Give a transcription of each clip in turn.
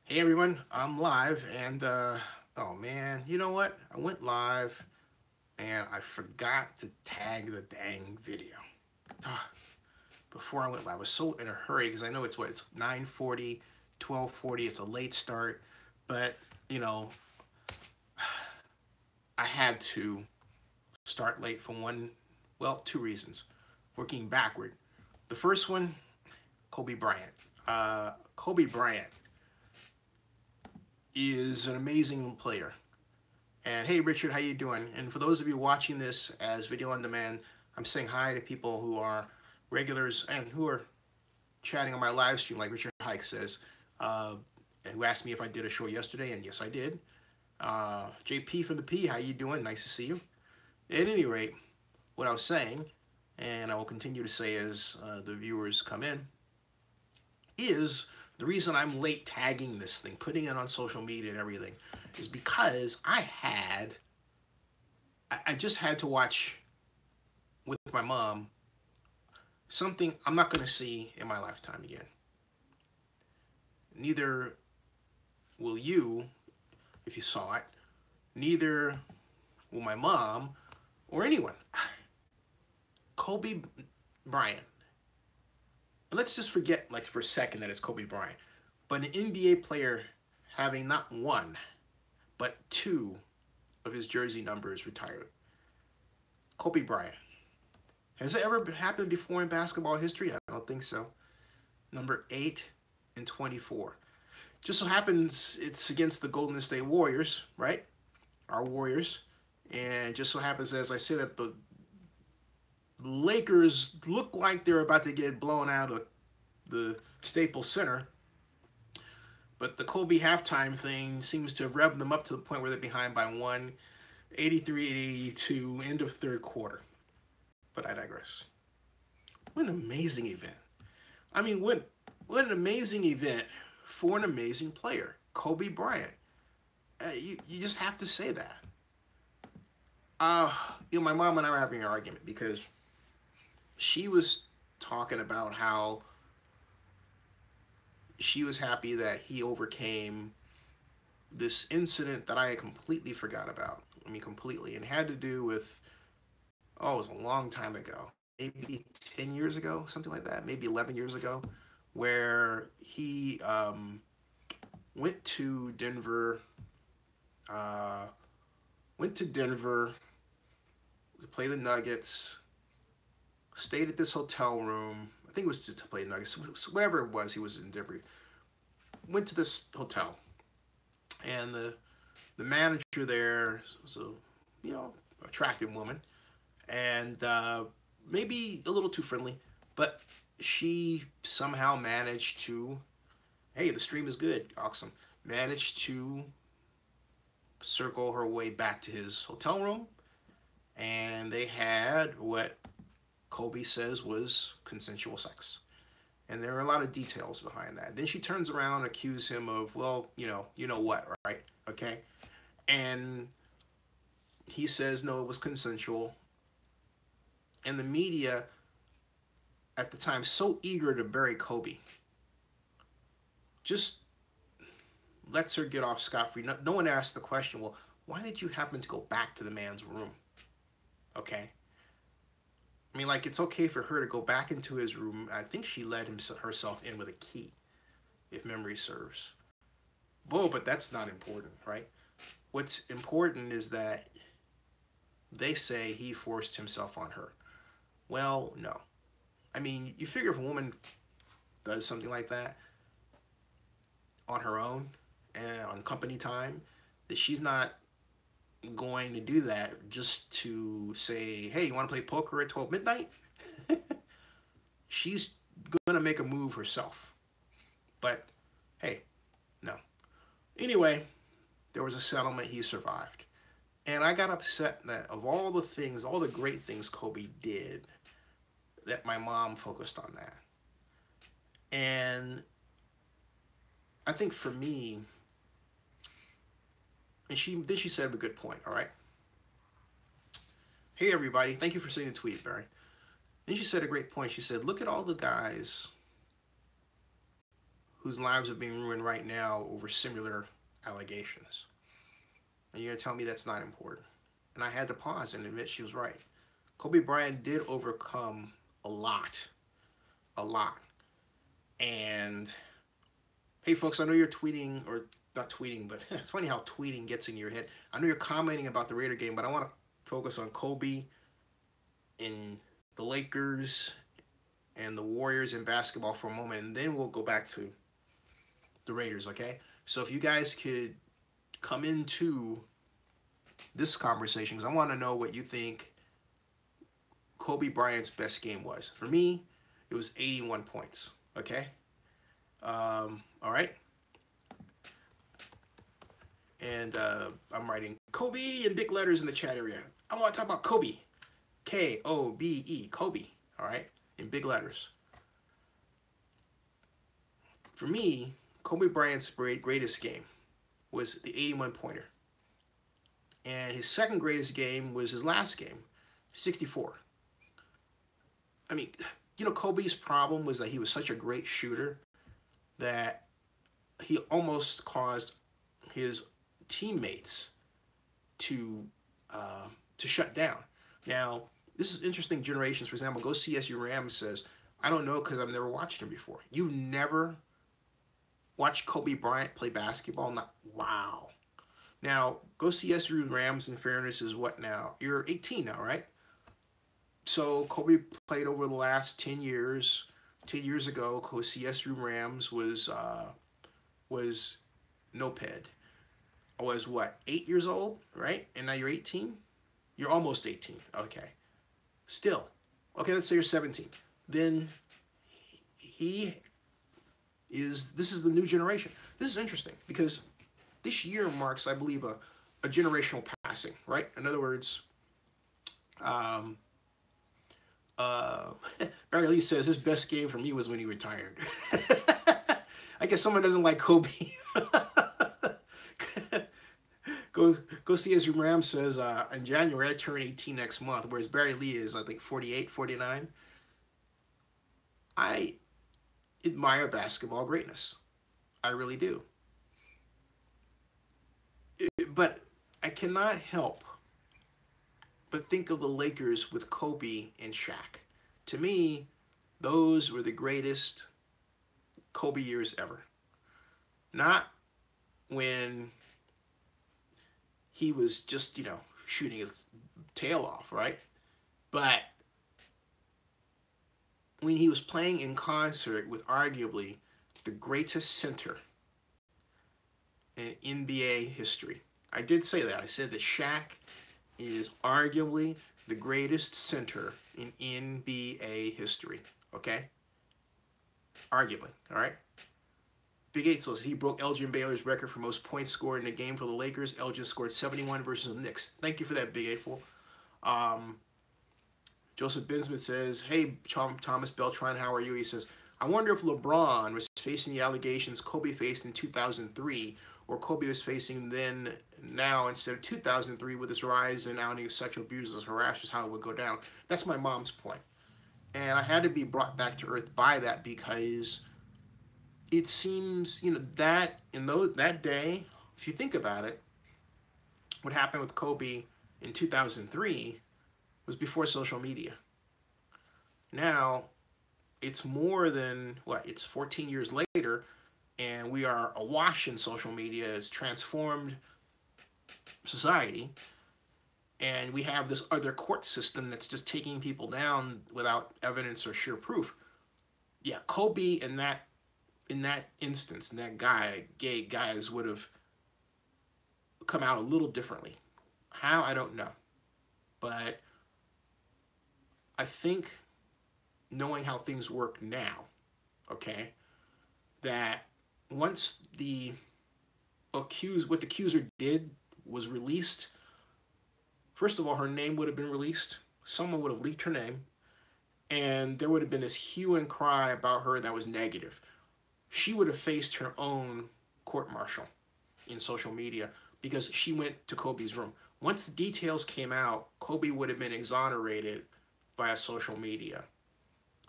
Hey everyone, I'm live and oh man, you know what? I went live and I forgot to tag the dang video. Ah, Before I went live, I was so in a hurry because I know it's 9:40, 12:40, it's a late start, but you know, I had to start late for two reasons. Working backward. The first one, Kobe Bryant. Kobe Bryant is an amazing player. And hey, Richard, how you doing? And for those of you watching this as video on demand, I'm saying hi to people who are regulars and who are chatting on my live stream, like Richard Hike says, uh, and who asked me if I did a show yesterday, and yes, I did. JP from the P, how you doing? Nice to see you. At any rate, what I was saying, and I will continue to say as the viewers come in, is the reason I'm late tagging this thing, putting it on social media and everything, is because I just had to watch with my mom something I'm not going to see in my lifetime again. Neither will you if you saw it. Neither will my mom or anyone. Kobe Bryant. And let's just forget, like, for a second that it's Kobe Bryant. But an NBA player having not one, but two of his jersey numbers retired. Kobe Bryant. Has it ever happened before in basketball history? I don't think so. Number 8 and 24. Just so happens it's against the Golden State Warriors, right? Our Warriors. And just so happens, as I said, that the Lakers look like they're about to get blown out of the Staples Center. But the Kobe halftime thing seems to have revved them up to the point where they're behind by one, 83-82, end of third quarter. But I digress. What an amazing event. I mean, what an amazing event for an amazing player, Kobe Bryant. You just have to say that. My mom and I were having an argument because she was talking about how she was happy that he overcame this incident that I completely forgot about. I mean, completely. And it had to do with, it was a long time ago. Maybe 10 years ago, something like that. Maybe 11 years ago, where he went to Denver, to play the Nuggets, stayed at this hotel room. I think it was to play the Nuggets. Whatever it was, he was in Denver. Went to this hotel, and the manager there was a attractive woman, and maybe a little too friendly, but she somehow managed to, hey, the stream is good, awesome, managed to circle her way back to his hotel room, and they had what Kobe says was consensual sex. And there are a lot of details behind that. Then she turns around and accuses him of, well, you know what, right? Okay? And he says, no, it was consensual. And the media at the time, so eager to bury Kobe, just lets her get off scot-free. No one asked the question, well, why did you happen to go back to the man's room? Okay? I mean, like, it's okay for her to go back into his room. I think she let herself in with a key, if memory serves. Whoa, but that's not important, right? What's important is that they say he forced himself on her. Well, no. I mean, you figure if a woman does something like that on her own and on company time, that she's not going to do that just to say, hey, you want to play poker at 12 midnight? She's going to make a move herself. But, hey, no. Anyway, there was a settlement. He survived. And I got upset that of all the things, all the great things Kobe did, that my mom focused on that. And I think for me, and she said a good point, all right? Hey, everybody. Thank you for seeing the tweet, Barry. Then she said a great point. She said, look at all the guys whose lives are being ruined right now over similar allegations. And you're going to tell me that's not important. And I had to pause and admit she was right. Kobe Bryant did overcome a lot. A lot. And, hey folks, I know you're tweeting, or not tweeting, but it's funny how tweeting gets in your head. I know you're commenting about the Raider game, but I want to focus on Kobe and the Lakers and the Warriors in basketball for a moment, and then we'll go back to the Raiders, okay? So if you guys could come into this conversation, because I want to know what you think Kobe Bryant's best game was. For me, it was 81 points, okay? All right? And I'm writing Kobe in big letters in the chat area. I want to talk about Kobe. K-O-B-E, Kobe, all right? In big letters. For me, Kobe Bryant's greatest game was the 81-pointer. And his second greatest game was his last game, 64. I mean, you know, Kobe's problem was that he was such a great shooter that he almost caused his teammates to shut down. Now, this is interesting generations. For example, Go CSU Rams says, I don't know because I've never watched him before. You've never watched Kobe Bryant play basketball? Not, wow. Now, Go CSU Rams, in fairness, is what now? You're 18 now, right? So Kobe played over the last 10 years. 10 years ago, Go CSU Rams was Noped. I was what, 8 years old, right? And now you're 18? You're almost 18, okay. Still, okay, let's say you're 17. Then this is the new generation. This is interesting because this year marks, I believe, a generational passing, right? In other words, Barry Lee says his best game for me was when he retired. I guess someone doesn't like Kobe. Go see as Ram says, in January I turn 18 next month, whereas Barry Lee is, I think, 48, 49. I admire basketball greatness. I really do. But I cannot help but think of the Lakers with Kobe and Shaq. To me, those were the greatest Kobe years ever. Not when he was just, you know, shooting his tail off, right? But when he was playing in concert with arguably the greatest center in NBA history. I did say that. I said that Shaq is arguably the greatest center in NBA history, okay? Arguably, all right? Big 8 says he broke Elgin Baylor's record for most points scored in a game for the Lakers. Elgin scored 71 versus the Knicks. Thank you for that, Big 8-4. Joseph Binsman says, hey, Thomas Beltran, how are you? He says, I wonder if LeBron was facing the allegations Kobe faced in 2003, or Kobe was facing then now instead of 2003 with his rise in outing of sexual abusers, harassers, how it would go down. That's my mom's point. And I had to be brought back to earth by that because it seems, you know, that in that day, if you think about it, what happened with Kobe in 2003 was before social media. Now, it's more than, what, it's 14 years later, and we are awash in social media. It's transformed society, and we have this other court system that's just taking people down without evidence or sheer proof. Yeah, Kobe in that instance, and that gay guys would have come out a little differently. How, I don't know. But I think knowing how things work now, okay, that once what the accuser did was released, first of all, her name would have been released. Someone would have leaked her name, and there would have been this hue and cry about her that was negative. She would have faced her own court-martial in social media because she went to Kobe's room. Once the details came out, Kobe would have been exonerated via social media.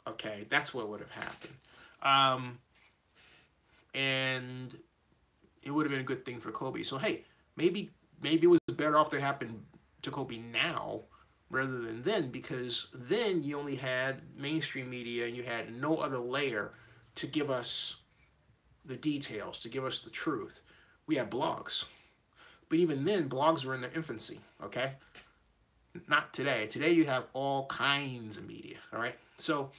Okay, that's what would have happened. and it would have been a good thing for Kobe. So hey, maybe it was better off to happen to Kobe now rather than then, because then you only had mainstream media and you had no other layer to give us the details, to give us the truth. We had blogs. But even then, blogs were in their infancy, okay? Not today. Today you have all kinds of media, all right? So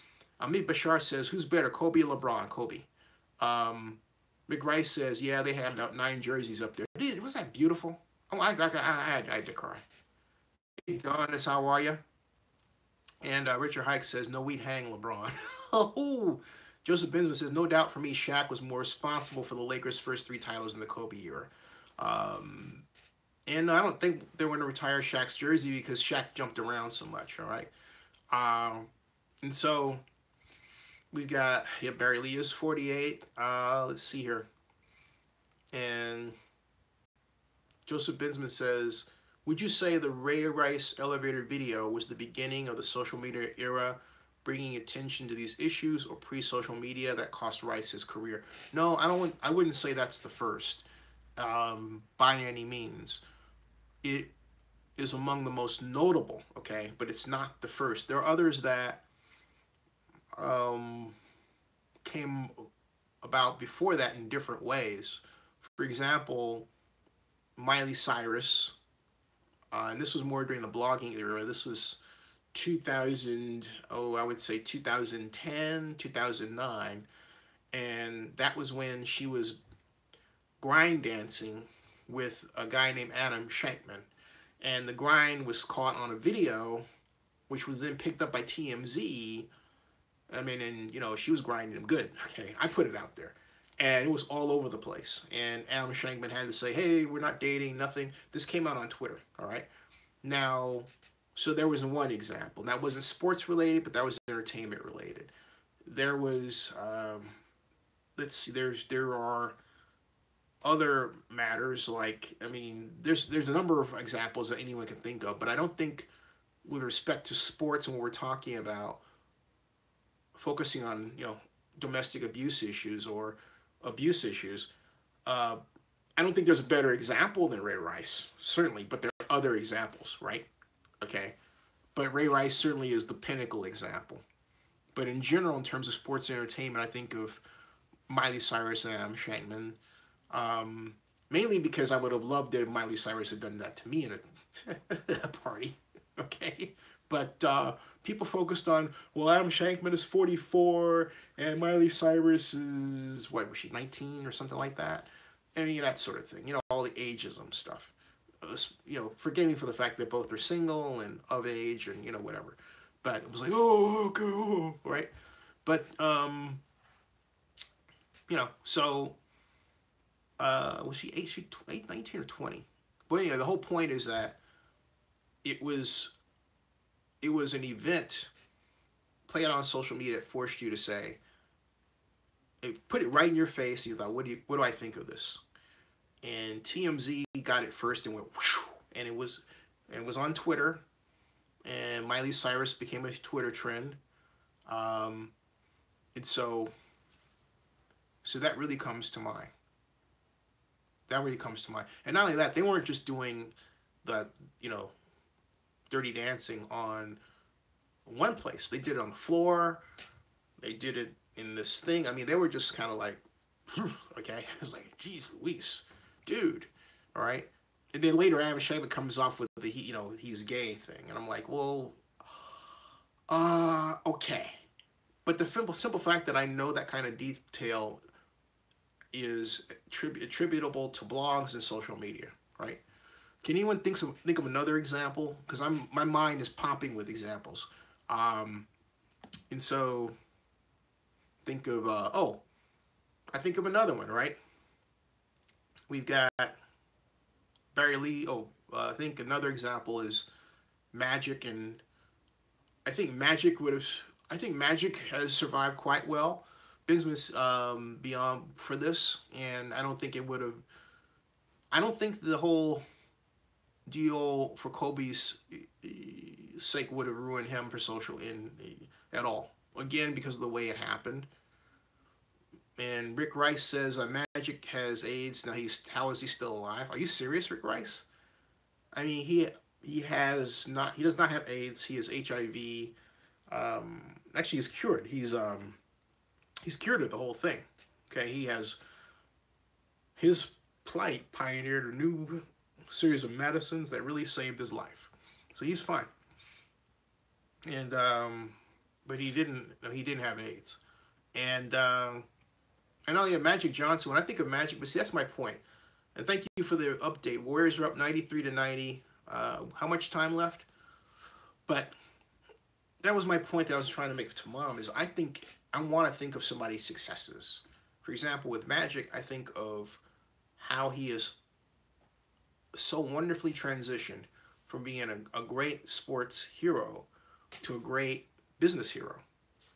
Amit Bashar says, who's better, Kobe or LeBron? Kobe. Rick Rice says, yeah, they had 9 jerseys up there. Dude, was that beautiful? Oh, I had to cry. Hey, Donis, how are you? And Richard Hike says, no, we'd hang LeBron. Oh, Joseph Benzman says, no doubt for me, Shaq was more responsible for the Lakers' first 3 titles in the Kobe era. And I don't think they were going to retire Shaq's jersey because Shaq jumped around so much, all right? And so we've got, yeah, Barry Lee is 48. Let's see here. And Joseph Benzman says, would you say the Ray Rice elevator video was the beginning of the social media era, bringing attention to these issues, or pre-social media that cost Rice his career? No, I wouldn't say that's the first, by any means. It is among the most notable, okay, but it's not the first. There are others that came about before that in different ways. For example, Miley Cyrus, and this was more during the blogging era. This was I would say 2010, 2009, and that was when she was grind dancing with a guy named Adam Shankman, and the grind was caught on a video, which was then picked up by TMZ. I mean, and you know, she was grinding him good. Okay, I put it out there, and it was all over the place. And Adam Shankman had to say, "Hey, we're not dating, nothing." This came out on Twitter. All right, now, so there was one example. That wasn't sports related, but that was entertainment related. There was, let's see, there are other matters, like, I mean, there's a number of examples that anyone can think of, but I don't think with respect to sports and what we're talking about, focusing on, you know, domestic abuse issues or abuse issues, I don't think there's a better example than Ray Rice, certainly, but there are other examples, right? Okay, but Ray Rice certainly is the pinnacle example. But in general, in terms of sports and entertainment, I think of Miley Cyrus and Adam Shankman, mainly because I would have loved it if Miley Cyrus had done that to me in a party, okay? But people focused on, well, Adam Shankman is 44, and Miley Cyrus is, what, was she 19 or something like that? I mean, that sort of thing, you know, all the ageism stuff. You know, forgetting for the fact that both are single and of age and, you know, whatever. But it was like, oh, cool, right? But, you know, so, was she 19 or 20? But anyway, the whole point is that it was an event played on social media that forced you to say, it put it right in your face. You thought, what do I think of this? And TMZ got it first and went whoosh, and it was on Twitter, and Miley Cyrus became a Twitter trend, and so that really comes to mind. That really comes to mind. And not only that, they weren't just doing the, you know, dirty dancing on one place. They did it on the floor. They did it in this thing. I mean, they were just kind of like, okay. It was like, geez Louise, dude. All right. And then later, Adam Shankman comes off with the, you know, he's gay thing. And I'm like, well, okay. But the simple fact that I know that kind of detail is attributable to blogs and social media, right? Can anyone think of another example? Because my mind is popping with examples. And so think of, I think of another one, right? We've got Barry Lee. I think another example is Magic, and I think Magic has survived quite well. Benzman's beyond for this, and I don't think the whole deal for Kobe's sake would have ruined him for social at all. Again, because of the way it happened. And Rick Rice says Magic has AIDS. Now how is he still alive? Are you serious, Rick Rice? I mean, he does not have AIDS. He has HIV. Actually, he's cured. He's cured of the whole thing. Okay, he has his plight pioneered a new series of medicines that really saved his life. So he's fine. And but he didn't have AIDS. And I know, yeah, Magic Johnson. When I think of Magic, but see, that's my point. And thank you for the update. Warriors are up 93-90. How much time left? But that was my point that I was trying to make to Mom. Is I want to think of somebody's successes. For example, with Magic, I think of how he is so wonderfully transitioned from being a great sports hero to a great business hero.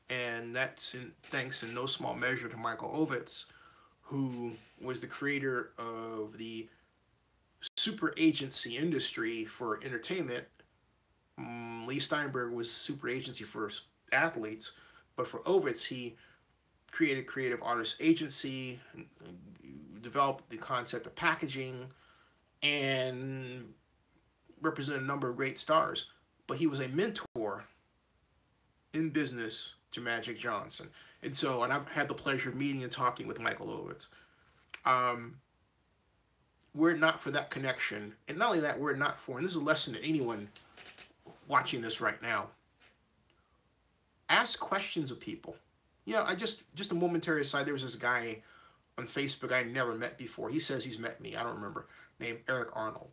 And that's thanks in no small measure to Michael Ovitz, who was the creator of the super agency industry for entertainment. Lee Steinberg was super agency for athletes, but for Ovitz, he created Creative Artist Agency, developed the concept of packaging, and represented a number of great stars. But he was a mentor in business to Magic Johnson. And I've had the pleasure of meeting and talking with Michael Ovitz. Were it not for that connection, and not only that, were it not for, and this is a lesson to anyone watching this right now, ask questions of people. Just a momentary aside, there was this guy on Facebook I never met before. He says he's met me, I don't remember, named Eric Arnold.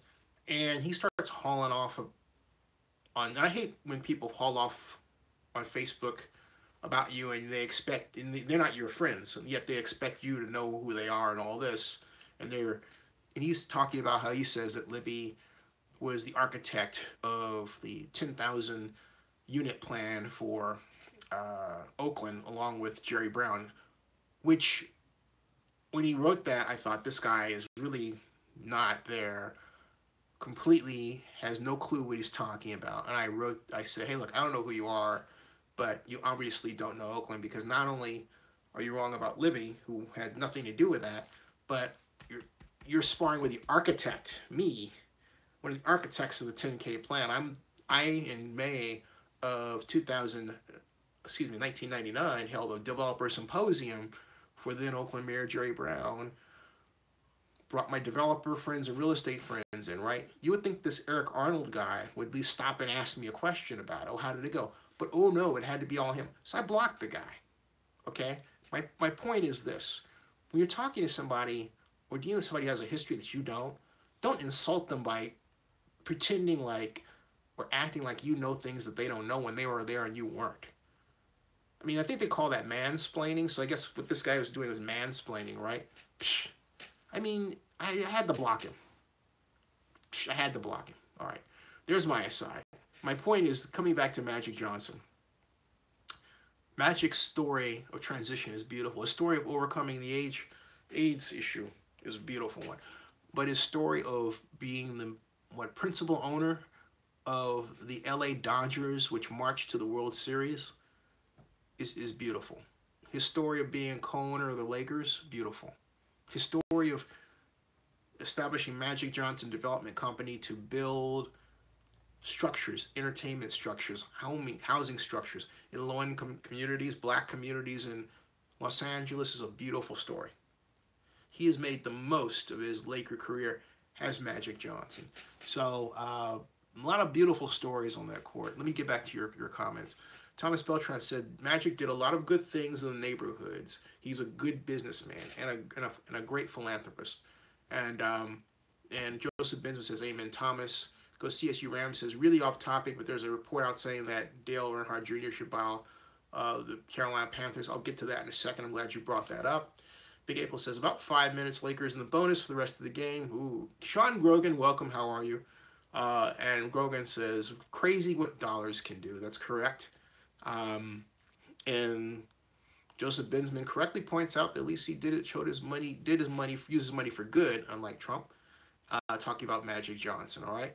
And he starts hauling off and I hate when people haul off on Facebook about you and they're not your friends, and yet they expect you to know who they are and all this. And he's talking about how he says that Libby was the architect of the 10,000 unit plan for Oakland, along with Jerry Brown, which when he wrote that, I thought, this guy is really not there, completely has no clue what he's talking about. And I said, hey, look, I don't know who you are, but you obviously don't know Oakland, because not only are you wrong about Libby, who had nothing to do with that, but you're sparring with the architect, me, one of the architects of the 10K plan. In May of 1999, held a developer symposium for then Oakland Mayor Jerry Brown, brought my developer friends and real estate friends in, right? You would think this Eric Arnold guy would at least stop and ask me a question about, oh, how did it go? But oh no, it had to be all him. So I blocked the guy, okay? My point is this. When you're talking to somebody or dealing with somebody who has a history that you don't insult them by pretending like or acting like you know things that they don't know when they were there and you weren't. I mean, I think they call that mansplaining. So I guess what this guy was doing was mansplaining, right? I mean, I had to block him. I had to block him. All right. There's my aside. My point is, coming back to Magic Johnson. Magic's story of transition is beautiful. His story of overcoming the AIDS issue is a beautiful one. But his story of being the principal owner of the LA Dodgers, which marched to the World Series, is beautiful. His story of being co-owner of the Lakers, beautiful. His story of establishing Magic Johnson Development Company to build structures, entertainment structures, housing structures in low-income communities, black communities in Los Angeles, is a beautiful story. He has made the most of his Laker career as Magic Johnson. So a lot of beautiful stories on that court. Let me get back to your comments. Thomas Beltran said, Magic did a lot of good things in the neighborhoods. He's a good businessman and a great philanthropist. And Joseph Benjamin says, amen, Thomas. Go CSU Rams says, really off topic, but there's a report out saying that Dale Earnhardt Jr. should buy the Carolina Panthers. I'll get to that in a second. I'm glad you brought that up. Big April says, about 5 minutes, Lakers in the bonus for the rest of the game. Ooh. Sean Grogan, welcome. How are you? And Grogan says, crazy what dollars can do. That's correct. And Joseph Bensman correctly points out that at least he used his money for good, unlike Trump. Talking about Magic Johnson, all right?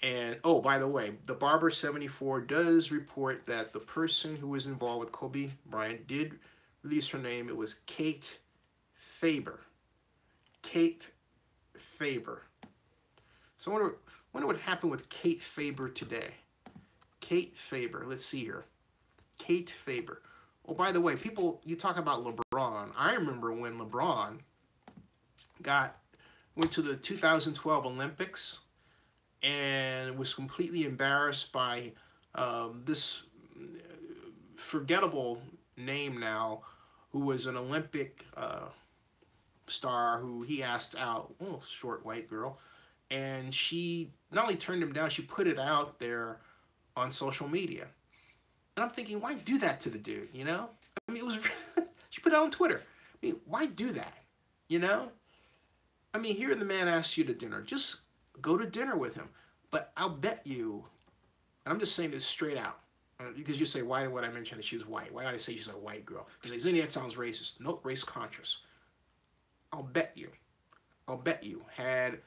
And, oh, by the way, the Barber 74 does report that the person who was involved with Kobe Bryant did release her name. It was Kate Faber. Kate Faber. So I wonder what happened with Kate Faber today. Kate Faber. Let's see here. Kate Faber. Oh, by the way, people, you talk about LeBron. I remember when LeBron went to the 2012 Olympics and was completely embarrassed by this forgettable name now, who was an Olympic star who he asked out, oh, short white girl, and she not only turned him down, she put it out there on social media. And I'm thinking, why do that to the dude, you know? I mean, it was, she put it out on Twitter. I mean, why do that, you know? I mean, here the man asks you to dinner. Just go to dinner with him. But I'll bet you, and I'm just saying this straight out, because you say, why would I mention that she was white? Why did I say she's a white girl? Because that sounds racist. Nope, race conscious. I'll bet you, had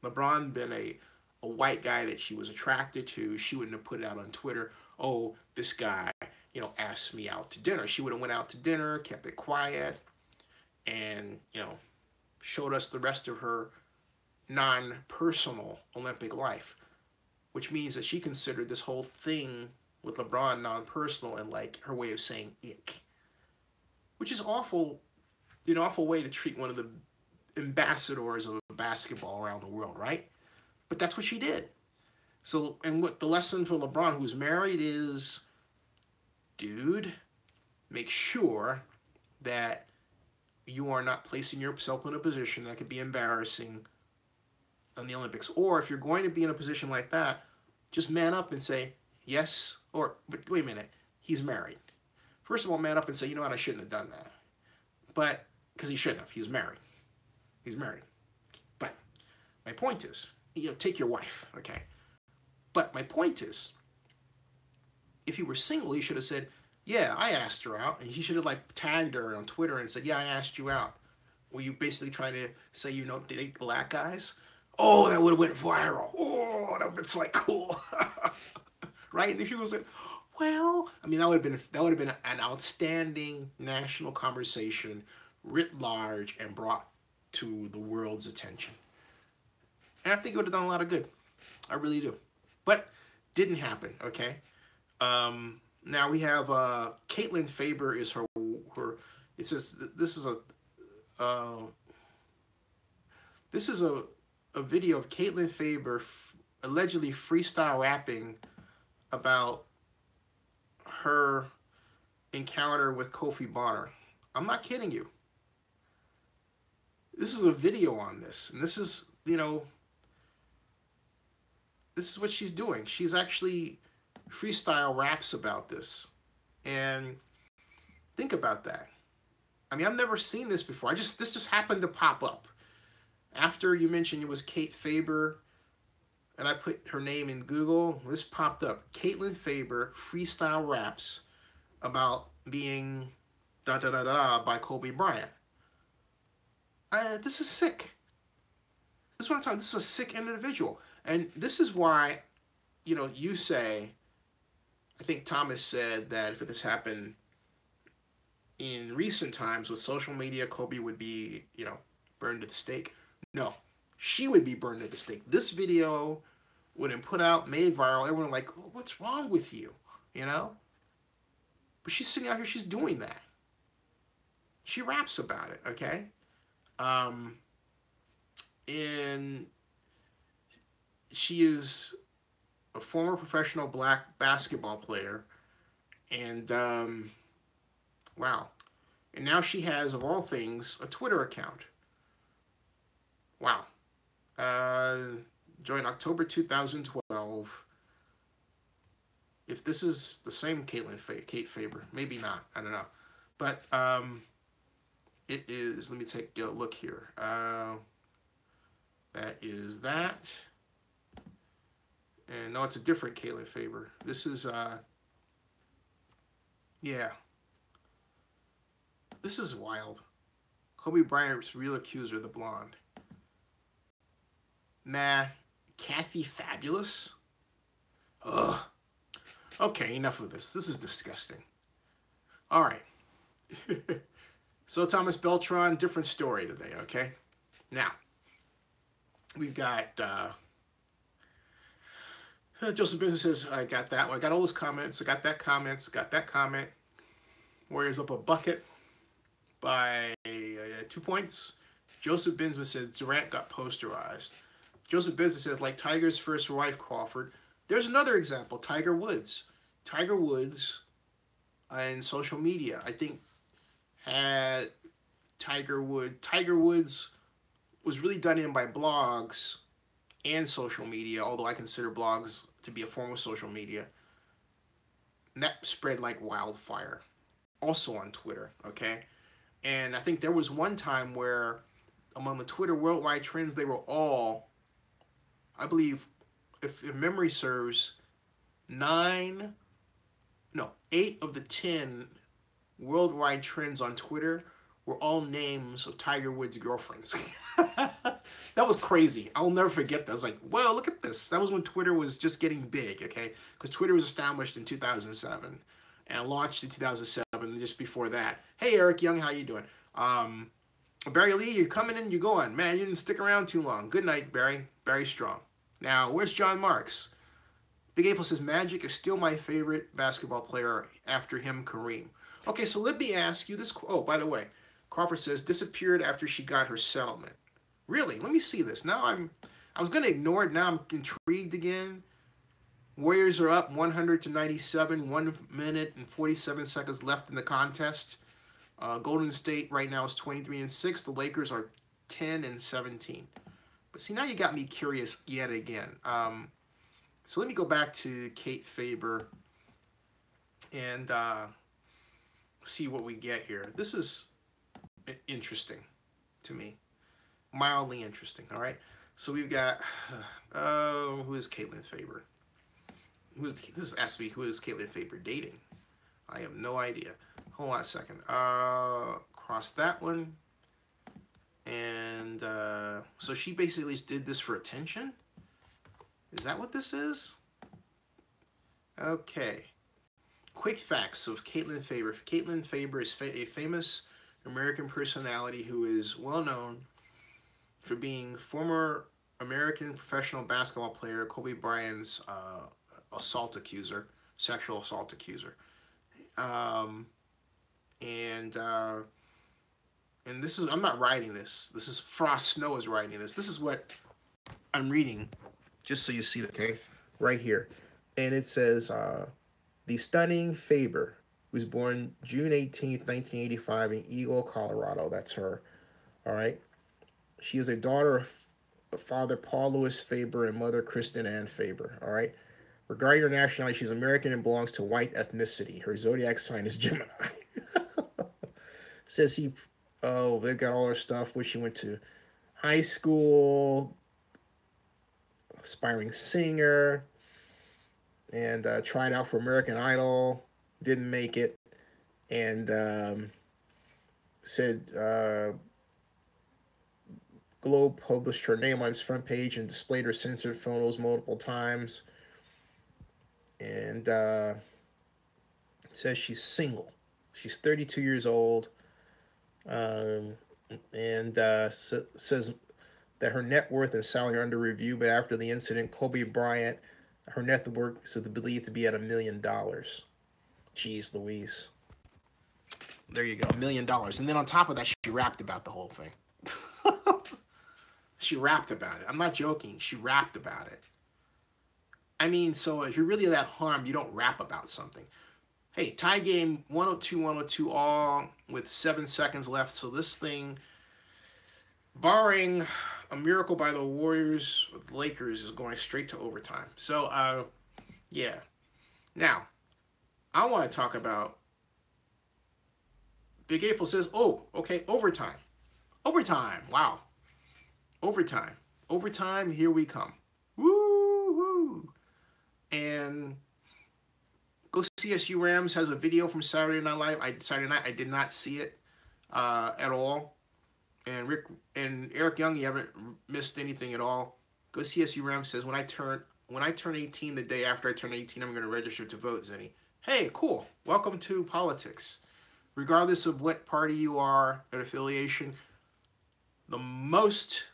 LeBron been a white guy that she was attracted to, she wouldn't have put it out on Twitter, oh, this guy, you know, asked me out to dinner. She would have went out to dinner, kept it quiet, and, you know, showed us the rest of her non-personal Olympic life, which means that she considered this whole thing with LeBron non-personal and like her way of saying ick, which is awful, an awful way to treat one of the ambassadors of basketball around the world, right? But that's what she did. So, and what the lesson for LeBron, who's married, is, dude, make sure that you are not placing yourself in a position that could be embarrassing on the Olympics. Or if you're going to be in a position like that, just man up and say, yes, but wait a minute, he's married. First of all, man up and say, you know what, I shouldn't have done that. But, because he shouldn't have, he's married. He's married. But my point is, you know, take your wife, okay? But my point is, if he were single, he should have said, yeah, I asked her out, and he should have like tagged her on Twitter and said, yeah, I asked you out. Were you basically trying to say you don't date black guys? Oh, that would have went viral. Oh, that would have been like cool. Right? And if she was like, well, I mean, that would have been an outstanding national conversation writ large and brought to the world's attention. And I think it would have done a lot of good. I really do. But didn't happen, okay? Now we have Caitlin Faber is her it says this is a video of Caitlin Faber allegedly freestyle rapping about her encounter with Kofi Bonner. I'm not kidding you. This is a video on this, and this is, you know, this is what she's doing. She's actually freestyle raps about this. And think about that. I mean, I've never seen this before. This just happened to pop up. After you mentioned it was Kate Faber, and I put her name in Google, this popped up. Caitlin Faber freestyle raps about being da-da-da-da by Kobe Bryant. This is sick. This is what I'm talking. This is a sick individual. And this is why, you know, you say, I think Thomas said that if this happened in recent times with social media, Kobe would be, you know, burned at the stake. No, she would be burned at the stake. This video would have put out, made viral. Everyone like, oh, what's wrong with you? You know? But she's sitting out here, she's doing that. She raps about it, okay? And she is a former professional black basketball player. And, wow. And now she has, of all things, a Twitter account. Wow. Joined October 2012. If this is the same Kate Faber, maybe not. I don't know. But it is, let me take a look here. That is that. And no, it's a different Caitlin Faber. This is, yeah. This is wild. Kobe Bryant's real accuser, the blonde. Nah, Kathy Fabulous? Ugh. Okay, enough of this. This is disgusting. All right. So Thomas Beltran, different story today, okay? Now, we've got Joseph Business says, I got that one. I got all those comments. I got that comments. Got that comment. Warriors up a bucket by 2 points. Joseph Binsman said Durant got posterized. Joseph Binsman says, like Tiger's first wife, Crawford. There's another example, Tiger Woods. Tiger Woods in social media, I think, had Tiger Woods was really done in by blogs and social media, although I consider blogs to be a form of social media. And that spread like wildfire. Also on Twitter, okay? And I think there was one time where among the Twitter worldwide trends, they were all, I believe, if memory serves, 8 of the 10 worldwide trends on Twitter were all names of Tiger Woods' girlfriends. That was crazy. I'll never forget that. I was like, well, look at this. That was when Twitter was just getting big, okay? Because Twitter was established in 2007 and launched in 2007, just before that. Hey, Eric Young, how you doing? Barry Lee, you're coming in, you're going. Man, you didn't stick around too long. Good night, Barry. Barry Strong. Now, where's John Marks? Big April says, Magic is still my favorite basketball player, after him, Kareem. Okay, so let me ask you this. Oh, by the way, Crawford says, disappeared after she got her settlement. Really? Let me see this. Now I was going to ignore it. Now I'm intrigued again. Warriors are up 100-97, 1 minute and 47 seconds left in the contest. Golden State right now is 23-6. The Lakers are 10-17. But see, now you got me curious yet again. So let me go back to Kate Faber and see what we get here. This is interesting to me. Mildly interesting, all right? So we've got, who is Caitlin Faber? This has to be, who is Caitlin Faber dating? I have no idea. Hold on a second. Cross that one. And so she basically did this for attention? Is that what this is? Okay. Quick facts of Caitlin Faber. Caitlin Faber is a famous American personality who is well known for being former American professional basketball player Kobe Bryant's sexual assault accuser. And this is, I'm not writing this. This is Frost Snow is writing this. This is what I'm reading, just so you see that, okay? Right here. And it says, the stunning Faber was born June 18th, 1985 in Eagle, Colorado. That's her. All right. She is a daughter of father Paul Louis Faber and mother Kristen Ann Faber. All right. Regarding her nationality, she's American and belongs to white ethnicity. Her zodiac sign is Gemini. Says they've got all her stuff, where she went to high school, aspiring singer, and tried out for American Idol, didn't make it, and said Globe published her name on its front page and displayed her censored photos multiple times. And it says she's single. She's 32 years old. And says that her net worth and salary are under review, but after the incident, Kobe Bryant, her net worth is believed to be at $1 million. Jeez Louise. There you go, $1 million. And then on top of that, she rapped about the whole thing. She rapped about it. I'm not joking. She rapped about it. I mean, so if you're really that harmed, you don't rap about something. Hey, tie game 102-102 all with 7 seconds left. So this thing, barring a miracle by the Warriors or the Lakers, is going straight to overtime. So, yeah. Now, I want to talk about, Big April says, oh, okay, overtime. Overtime, wow. Overtime. Overtime, here we come. Woo-hoo. And Go CSU Rams has a video from Saturday Night Live. Saturday night, I did not see it at all. And Eric Young, you haven't missed anything at all. Go CSU Rams says, when I turn 18, the day after I turn 18, I'm going to register to vote, Zenny. Hey, cool. Welcome to politics. regardless of what party you are, an affiliation, the most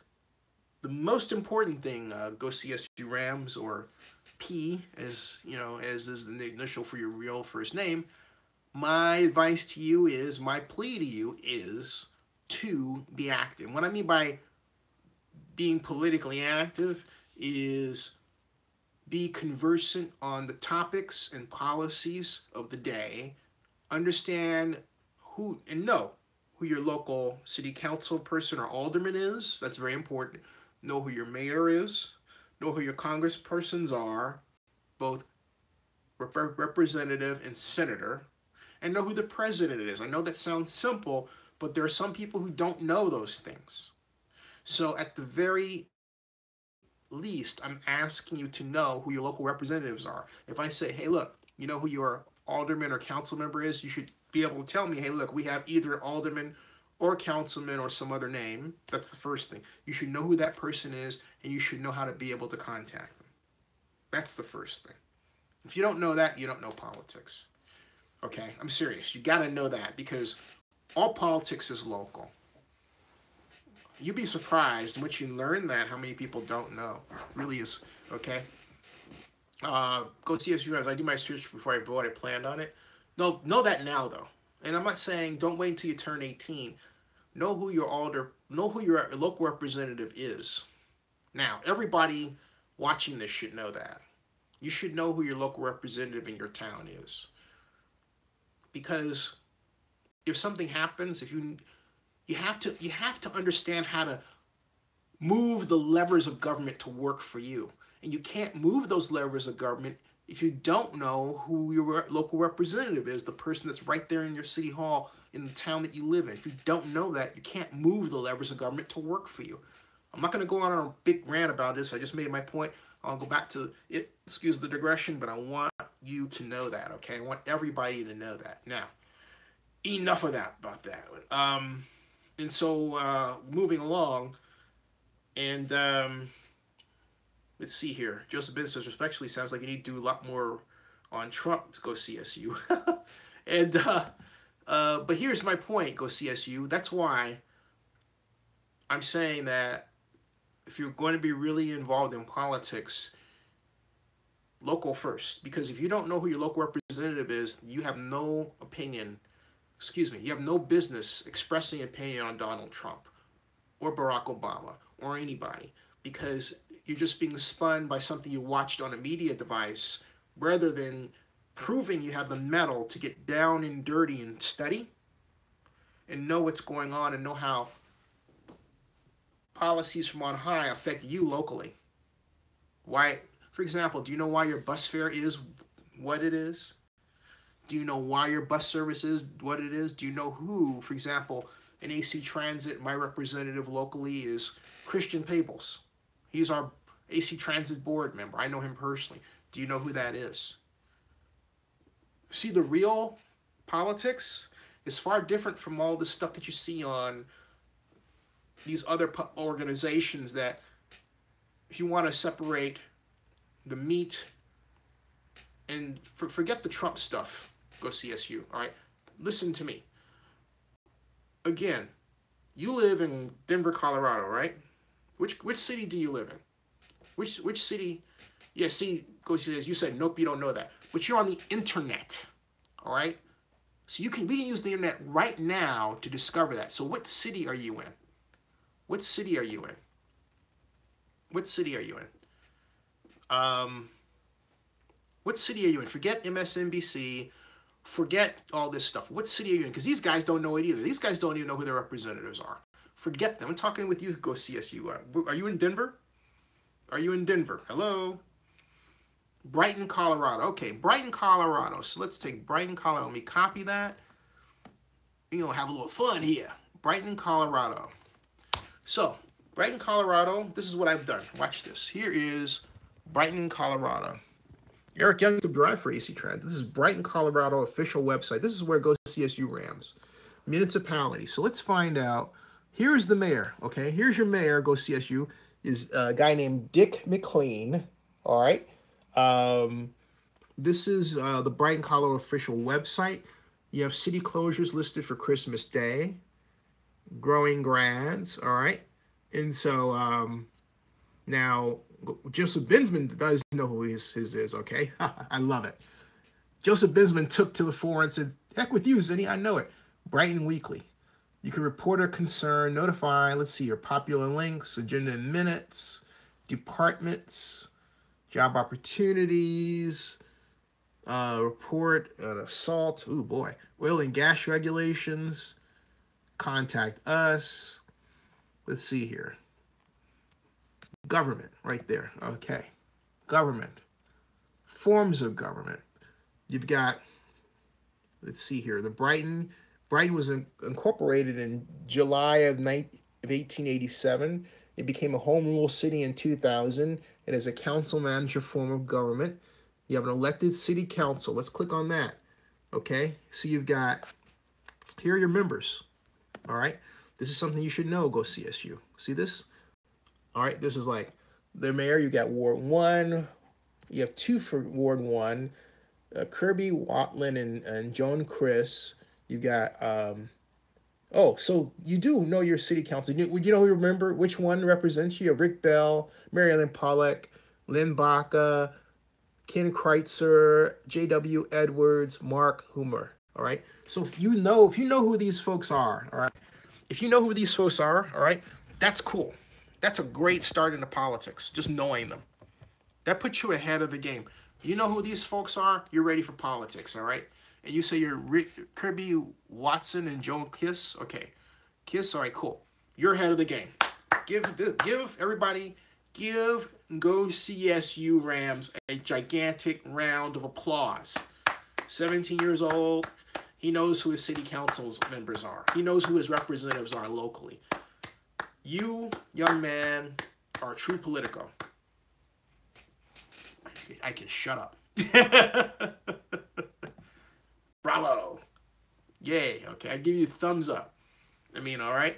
important thing, go CSU Rams, or P, as you know, as is the initial for your real first name. My advice to you is, my plea to you is to be active. What I mean by being politically active is be conversant on the topics and policies of the day. Understand who and know who your local city council person or alderman is. That's very important. Know who your mayor is. Know who your congresspersons are, both representative and senator. And know who the president is. I know that sounds simple, but there are some people who don't know those things. So at the very least, I'm asking you to know who your local representatives are. If I say, hey, look, you know who your alderman or council member is, you should be able to tell me, hey, look, we have either alderman or councilman or some other name. That's the first thing. You should know who that person is, and you should know how to be able to contact them. That's the first thing. If you don't know that, you don't know politics. Okay, I'm serious. You got to know that, because all politics is local. You'd be surprised once you learn that how many people don't know. It really is, okay? Go CSU Rams. I do my research before I vote. I planned on it. No, know that now, though. And I'm not saying don't wait until you turn 18. Know who your local representative is. Now, everybody watching this should know that. You should know who your local representative in your town is. Because if something happens, if you have to understand how to move the levers of government to work for you. And you can't move those levers of government if you don't know who your local representative is, the person that's right there in your city hall in the town that you live in. If you don't know that, you can't move the levers of government to work for you. I'm not going to go on a big rant about this. I just made my point. I'll go back to it. Excuse the digression, but I want you to know that, okay? I want everybody to know that. Now, enough of that about that. And so moving along, and let's see here. Joseph Benz says, respectfully, sounds like you need to do a lot more on Trump to go CSU. And but here's my point, go CSU. That's why I'm saying that if you're going to be really involved in politics, local first. Because if you don't know who your local representative is, you have no opinion. Excuse me, you have no business expressing opinion on Donald Trump or Barack Obama or anybody, because you're just being spun by something you watched on a media device rather than proving you have the mettle to get down and dirty and study and know what's going on and know how policies from on high affect you locally. Why, for example, do you know why your bus fare is what it is? Do you know why your bus service is what it is? Do you know who, for example, in AC Transit, my representative locally is Christian Pables. He's our AC Transit board member. I know him personally. Do you know who that is? See, the real politics is far different from all the stuff that you see on these other organizations that, if you want to separate the meat and forget the Trump stuff, go CSU, all right? Listen to me. Again, you live in Denver, Colorado, right? Which city do you live in? Which city? Yeah, see, go CSU. You said, nope, you don't know that. But you're on the internet, all right? So we can use the internet right now to discover that. So what city are you in? What city are you in? What city are you in? What city are you in? Forget MSNBC. Forget all this stuff. What city are you in? Because these guys don't know it either. These guys don't even know who their representatives are. Forget them. I'm talking with you, go CSU. Are you in Denver? Are you in Denver? Hello? Bryant, Colorado. Okay, Bryant, Colorado. So let's take Bryant, Colorado. Let me copy that. You know, have a little fun here. Bryant, Colorado. So, Bryant, Colorado, this is what I've done. Watch this. Here is Bryant, Colorado. Eric Young to drive for AC Transit. This is Bryant, Colorado official website. This is where it goes CSU Rams. Municipality. So let's find out. Here's the mayor, okay? Here's your mayor, go CSU, is a guy named Dick McLean, all right? This is the Bryant, Colorado official website. You have city closures listed for Christmas Day. Growing grads, all right? And so now Joseph Binsman does know who his is, okay? I love it. Joseph Binsman took to the floor and said, heck with you, Zinni, I know it. Brighton Weekly. You can report a concern, notify, let's see, your popular links, agenda and minutes, departments, job opportunities, report an assault, ooh boy, oil and gas regulations, contact us. Let's see here. Government, right there. Okay. Government. Forms of government. You've got, let's see here, the Brighton was incorporated in July of 1887. It became a home rule city in 2000. It is a council manager form of government. You have an elected city council. Let's click on that. Okay, so you've got, here are your members. All right, this is something you should know. Go CSU. See this? All right, this is like the mayor. You got Ward 1. You have 2 for Ward 1. Kirby Watland and Joan Chris. You got, oh, so you do know your city council. You remember which one represents you? Rick Bell, Mary Ellen Pollack, Lynn Baca, Ken Kreitzer, J.W. Edwards, Mark Hoomer. All right. So if you know who these folks are, all right. If you know who these folks are, all right, that's cool. That's a great start into politics, just knowing them. That puts you ahead of the game. You know who these folks are, you're ready for politics, all right? And you say you're Kirby Watson and Joan Kiss, okay. Kiss, all right, cool. You're ahead of the game. Give everybody, go CSU Rams a gigantic round of applause. 17 years old, he knows who his city council members are. He knows who his representatives are locally. You, young man, are a true Politico. I can shut up. Bravo. Yay. Okay, I give you a thumbs up. I mean, all right.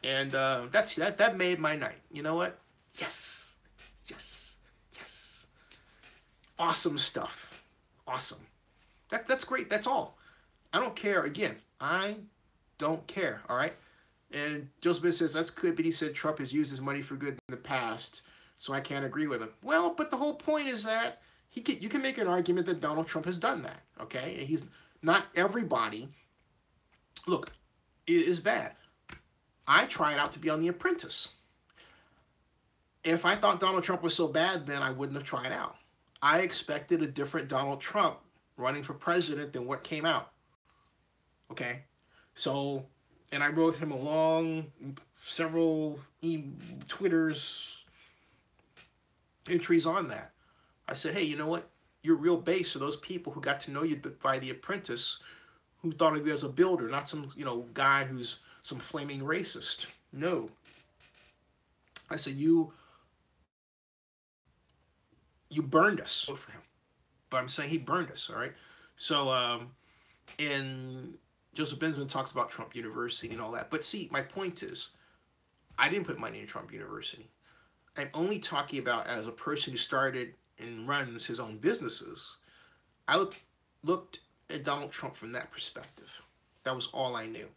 And that made my night. You know what? Yes. Yes. Yes. Awesome stuff. Awesome. That's great. That's all. I don't care. Again, I don't care. All right. And Joseph Smith says that's good, but he said Trump has used his money for good in the past, so I can't agree with him. Well, but the whole point is that you can make an argument that Donald Trump has done that. Okay, and he's not everybody. Look, it is bad. I tried out to be on The Apprentice. If I thought Donald Trump was so bad, then I wouldn't have tried out. I expected a different Donald Trump running for president than what came out. Okay, so. And I wrote him along several Twitter's entries on that. I said, hey, you know what? Your real base are those people who got to know you by The Apprentice, who thought of you as a builder, not some, guy who's some flaming racist. No. I said, you burned us for him. But I'm saying he burned us, all right? So, Joseph Binsman talks about Trump University and all that. But see, my point is, I didn't put money in Trump University. I'm only talking about as a person who started and runs his own businesses. I looked at Donald Trump from that perspective. That was all I knew.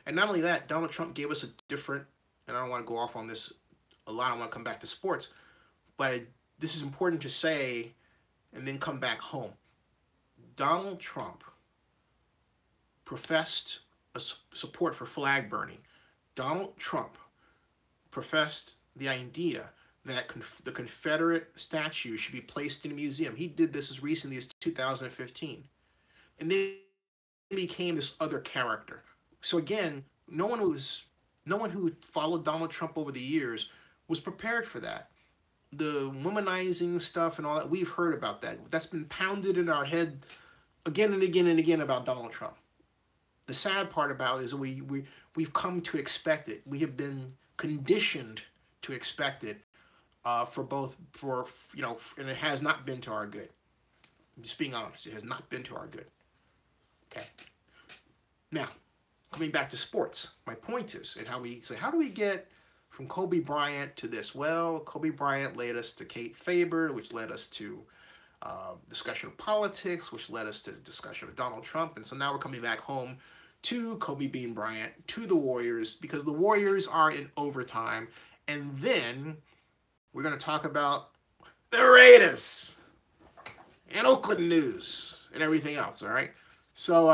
And not only that, Donald Trump gave us a different, and I don't want to go off on this a lot, I want to come back to sports, but this is important to say and then come back home. Donald Trump professed a support for flag burning. Donald Trump professed the idea that the Confederate statue should be placed in a museum. He did this as recently as 2015. And then he became this other character. So again, no one who followed Donald Trump over the years was prepared for that. The womanizing stuff and all that, we've heard about that. That's been pounded in our head again and again and again about Donald Trump. The sad part about it is we've come to expect it. We have been conditioned to expect it and it has not been to our good. I'm just being honest, it has not been to our good. Okay. Now, coming back to sports, my point is, and how do we get from Kobe Bryant to this? Well, Kobe Bryant led us to Kate Faber, which led us to discussion of politics, which led us to the discussion of Donald Trump. And so now we're coming back home to Kobe Bean Bryant, to the Warriors, because the Warriors are in overtime. And then we're going to talk about the Raiders and Oakland news and everything else, all right? So,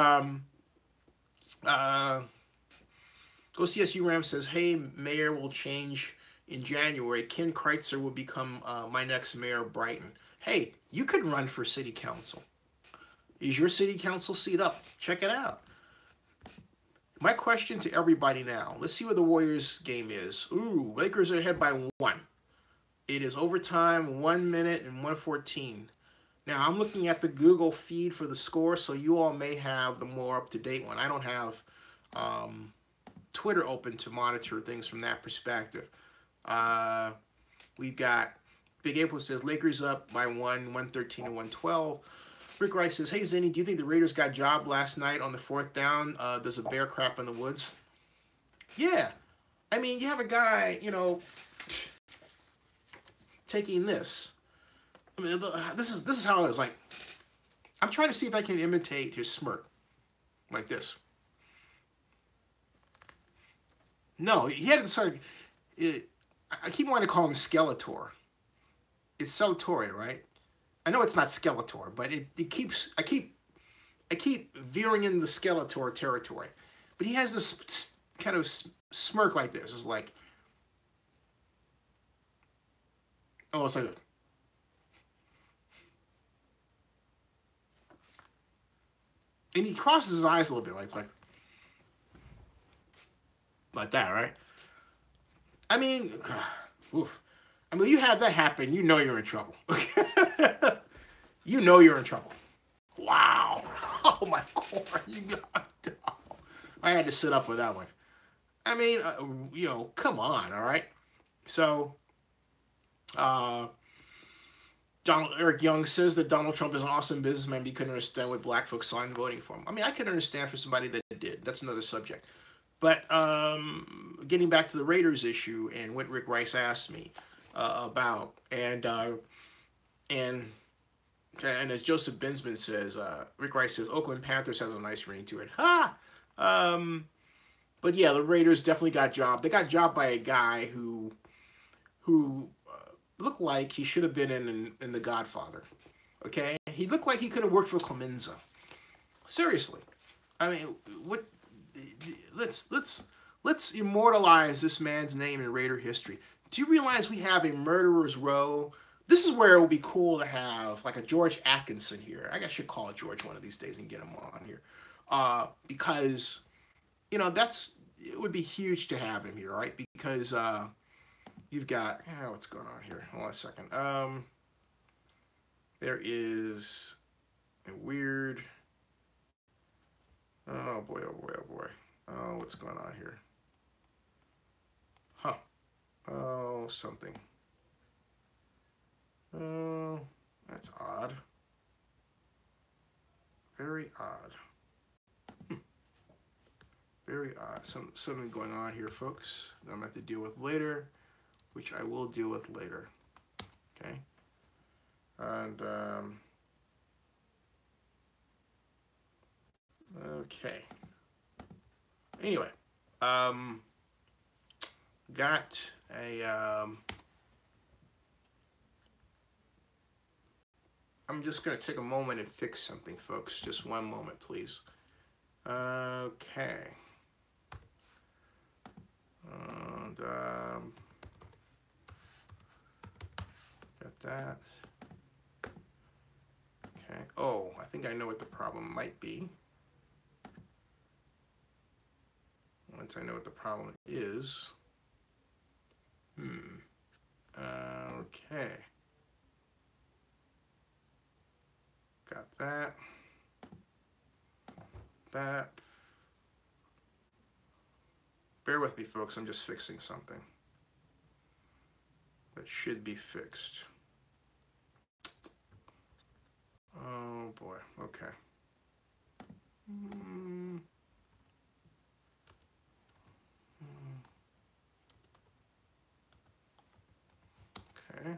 OCSU Ram says, hey, mayor will change in January. Ken Kreitzer will become my next mayor of Bryant. Hey, you could run for city council. Is your city council seat up? Check it out. My question to everybody now, let's see what the Warriors game is. Ooh, Lakers are ahead by 1. It is overtime, 1 minute and 1:14. Now, I'm looking at the Google feed for the score, so you all may have the more up-to-date one. I don't have Twitter open to monitor things from that perspective. We've got Big April says, Lakers up by 113 and 112. Rick Rice says, hey, Zinni, do you think the Raiders got job last night on the 4th down? Does a bear crap in the woods? Yeah. I mean, you have a guy, you know, taking this. I mean, this is how it was like. I'm trying to see if I can imitate his smirk. Like this. No, he had to sort of... I keep wanting to call him Skeletor. It's Skeletor, right? I know it's not Skeletor, but it keeps... I keep veering in the Skeletor territory. But he has this kind of smirk like this. It's like... Oh, it's like... And he crosses his eyes a little bit, like that, right? I mean, oof. I mean, you have that happen, you know you're in trouble. You know you're in trouble. Wow. Oh my God. I had to sit up with that one. I mean, you know, come on, all right? So, Eric Young says that Donald Trump is an awesome businessman, but he couldn't understand what black folks saw in voting for him. I mean, I can understand for somebody that did. That's another subject. But getting back to the Raiders issue and what Rick Rice asked me about, and as Joseph Bensman says, Rick Rice says, Oakland Panthers has a nice ring to it. Ha! But yeah, the Raiders definitely got jobbed. They got jobbed by a guy who looked like he should have been in The Godfather. Okay? He looked like he could have worked for Clemenza. Seriously. I mean, what... Let's immortalize this man's name in Raider history. Do you realize we have a murderer's row? This is where it would be cool to have like a George Atkinson here. I should call George one of these days and get him on here, because you know it would be huge to have him here, right? Because you've got what's going on here? Hold on a second. There is a weird. Oh boy, oh boy, oh boy. Oh, what's going on here? Huh. Oh, something. Oh, that's odd. Very odd. Very odd. Something going on here, folks, that I'm going to have to deal with later, which I will deal with later. Okay? And, okay. Anyway, got a, I'm just going to take a moment and fix something, folks. Just one moment, please. Okay. And, got that. Okay. Oh, I think I know what the problem might be. Once I know what the problem is. Okay. Got that. That. Bear with me, folks. I'm just fixing something that should be fixed. Oh, boy. Okay. Okay.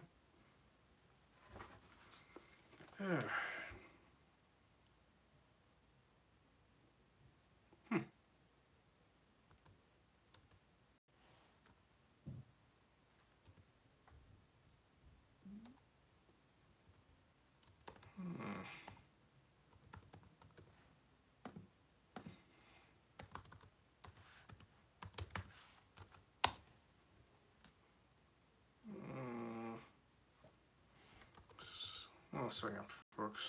a second, folks.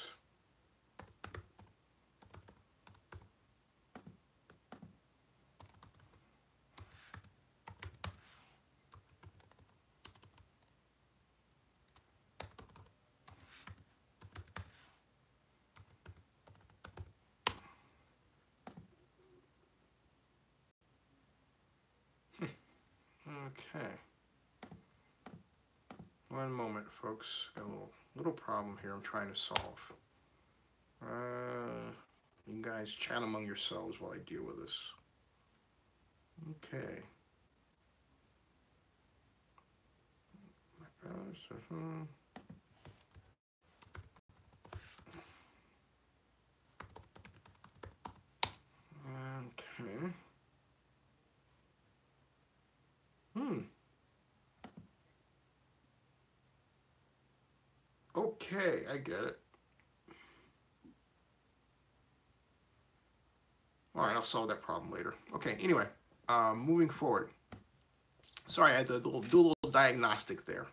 Okay. One moment, folks. Got a little problem here I'm trying to solve. You guys chat among yourselves while I deal with this. Okay. Okay. Okay, I get it. All right, I'll solve that problem later. Okay, anyway, moving forward. Sorry, I had to do a little diagnostic there.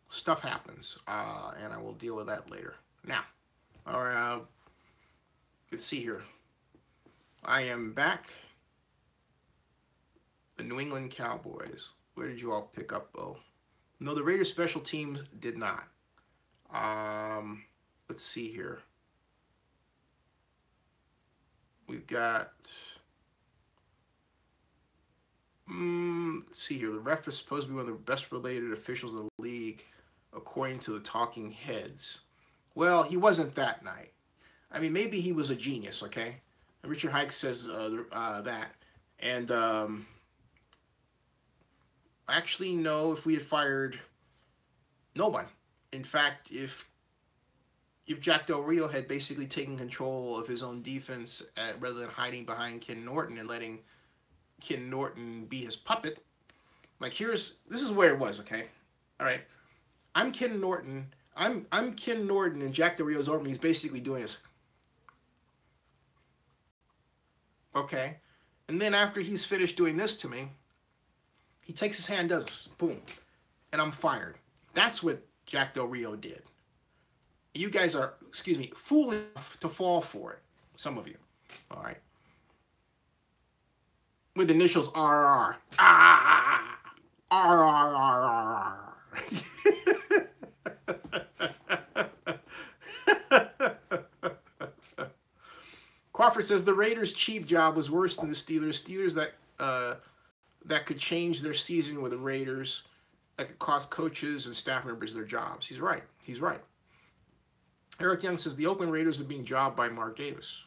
Stuff happens, and I will deal with that later. Now, all right, let's see here. I am back. The New England Cowboys. Where did you all pick up, Bo? No, the Raiders special teams did not. Let's see here. We've got, let's see here. The ref is supposed to be one of the best related officials in the league, according to the talking heads. Well, he wasn't that night. I mean, maybe he was a genius, okay? And Richard Hike says that. And actually, no, if we had fired no one. In fact, if Jack Del Rio had basically taken control of his own defense rather than hiding behind Ken Norton and letting Ken Norton be his puppet, like this is where it was, okay? All right. I'm Ken Norton. I'm Ken Norton, and Jack Del Rio's over me. He's basically doing this. Okay. And then after he's finished doing this to me, he takes his hand, does this. Boom. And I'm fired. That's what Jack Del Rio did. You guys are, fool enough to fall for it. Some of you. All right. With initials RR. RRRRR. Crawford says the Raiders' cheap job was worse than the Steelers. Steelers that could change their season with the Raiders, that could cost coaches and staff members their jobs. He's right. He's right. Eric Young says the Oakland Raiders are being jobbed by Mark Davis.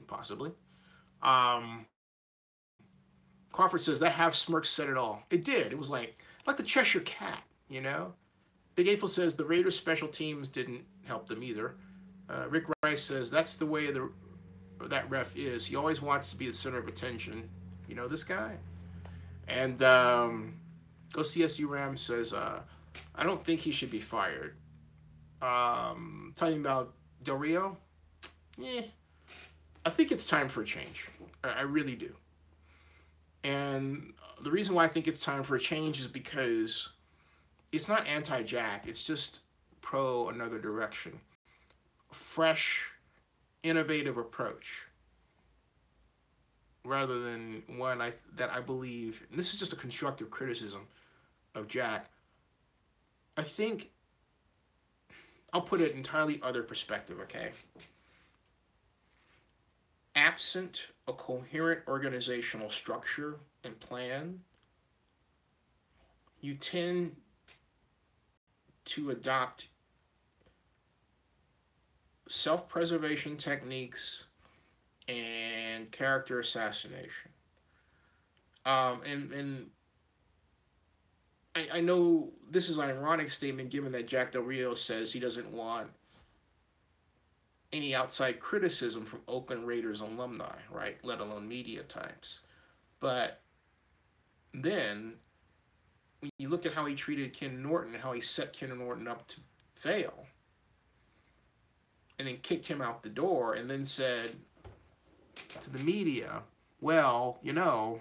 Possibly. Crawford says that half smirk said it all. It did. It was like the Cheshire Cat, you know? Big April says the Raiders special teams didn't help them either. Rick Rice says that's the way that ref is. He always wants to be the center of attention. You know this guy? And Go CSU Ram says, I don't think he should be fired. Talking about Del Rio, I think it's time for a change. I really do. And the reason why I think it's time for a change is because it's not anti-Jack. It's just pro another direction. Fresh, innovative approach. Rather than one that I believe, and this is just a constructive criticism of Jack, I think I'll put it entirely other perspective, okay? Absent a coherent organizational structure and plan, you tend to adopt self-preservation techniques and character assassination. And I know this is an ironic statement given that Jack Del Rio says he doesn't want any outside criticism from Oakland Raiders alumni, right? Let alone media types. But then when you look at how he treated Ken Norton and how he set Ken Norton up to fail, and then kicked him out the door and then said to the media, well, you know,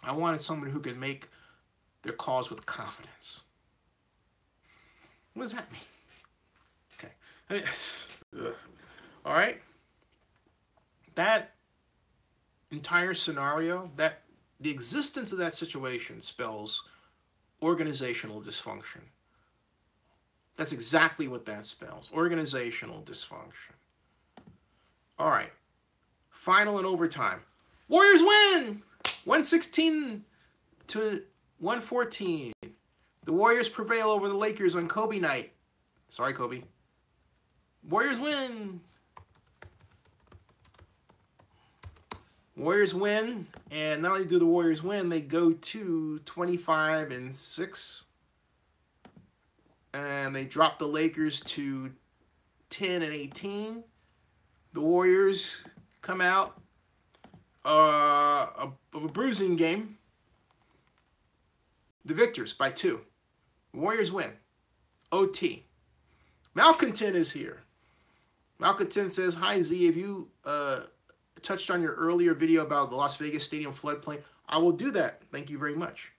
I wanted someone who could make their calls with confidence. What does that mean? Okay. I mean, all right. That entire scenario, that the existence of that situation spells organizational dysfunction. That's exactly what that spells. Organizational dysfunction. All right. Final and overtime. Warriors win! 116 to 114. The Warriors prevail over the Lakers on Kobe night. Sorry, Kobe. Warriors win. Warriors win, and not only do the Warriors win, they go to 25-6, and they drop the Lakers to 10-18. The Warriors come out of a bruising game. The victors by 2. Warriors win. OT. Malcontent is here. Malcontent says, "Hi Z, if you touched on your earlier video about the Las Vegas Stadium floodplain, I will do that. Thank you very much."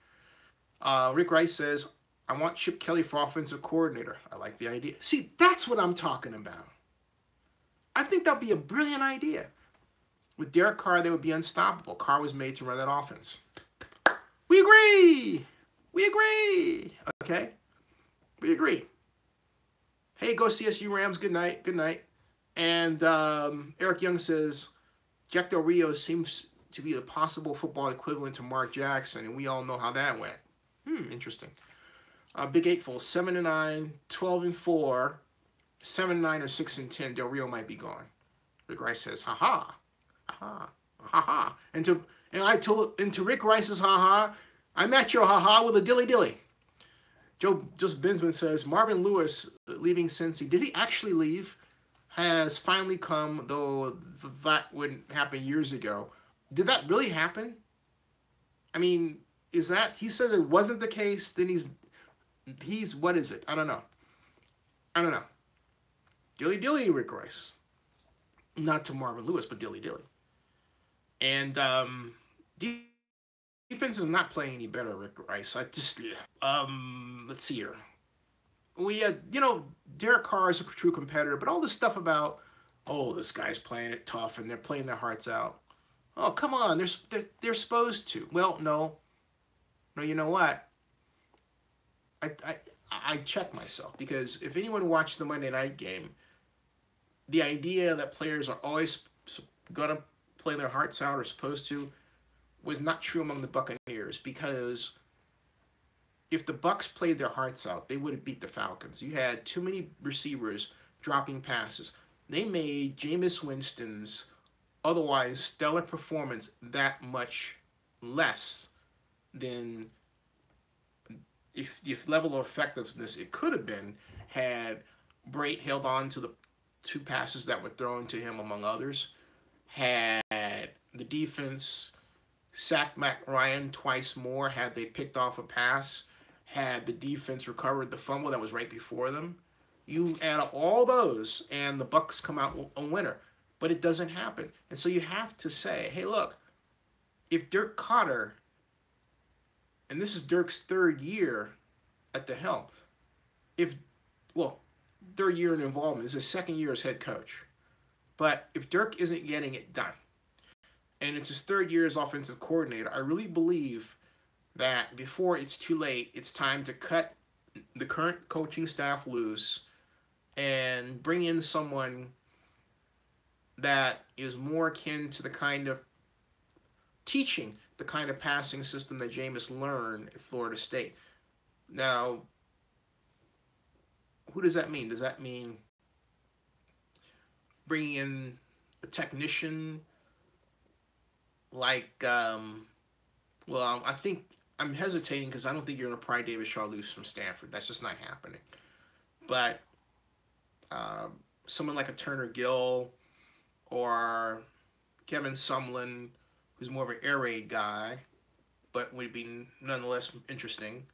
Rick Rice says, "I want Chip Kelly for offensive coordinator." I like the idea. See, that's what I'm talking about. I think that'd be a brilliant idea. With Derek Carr, they would be unstoppable. Carr was made to run that offense. We agree. We agree. Okay? We agree. Hey, go CSU Rams. Good night. Good night. And Eric Young says, Jack Del Rio seems to be the possible football equivalent to Mark Jackson, and we all know how that went. Interesting. Big Eightful, 7-9, 12-4, 7-9 or 6-10. Del Rio might be gone. Rick Rice says, "Ha ha, ha ha, ha." And to Rick Rice's ha ha, I match your ha ha with a dilly dilly. Joe just Binsman says, Marvin Lewis leaving Cincy. Did he actually leave? Has finally come, though that wouldn't happen years ago. Did that really happen? I mean, is that, he says it wasn't the case, then he's what is it? I don't know. I don't know. Dilly dilly, Rick Rice. Not to Marvin Lewis, but dilly dilly. And defense is not playing any better, Rick Rice. Let's see here. We Derek Carr is a true competitor, but all this stuff about, oh, this guy's playing it tough and they're playing their hearts out. Oh, come on, they're supposed to. Well, no, you know what? I check myself, because if anyone watched the Monday night game, the idea that players are always gonna play their hearts out or supposed to was not true among the Buccaneers, because if the Bucs played their hearts out, they would have beat the Falcons. You had too many receivers dropping passes. They made Jameis Winston's otherwise stellar performance that much less than if level of effectiveness it could have been had Bryant held on to the 2 passes that were thrown to him, among others, had the defense sacked Matt Ryan twice more, had they picked off a pass, had the defense recovered the fumble that was right before them. You add up all those, and the Bucs come out a winner. But it doesn't happen. And so you have to say, hey, look, if Dirk Koetter, and this is Dirk's 3rd year at the helm, third year in involvement, this is his 2nd year as head coach. But if Dirk isn't getting it done, and it's his 3rd year as offensive coordinator, I really believe that before it's too late, it's time to cut the current coaching staff loose and bring in someone that is more akin to the kind of teaching, the kind of passing system that Jameis learned at Florida State. Now, who does that mean? Does that mean bringing in a technician like, I think I'm hesitating because I don't think you're going to pry David Shaw loose from Stanford. That's just not happening. But someone like a Turner Gill or Kevin Sumlin, who's more of an air raid guy, but would be nonetheless interesting.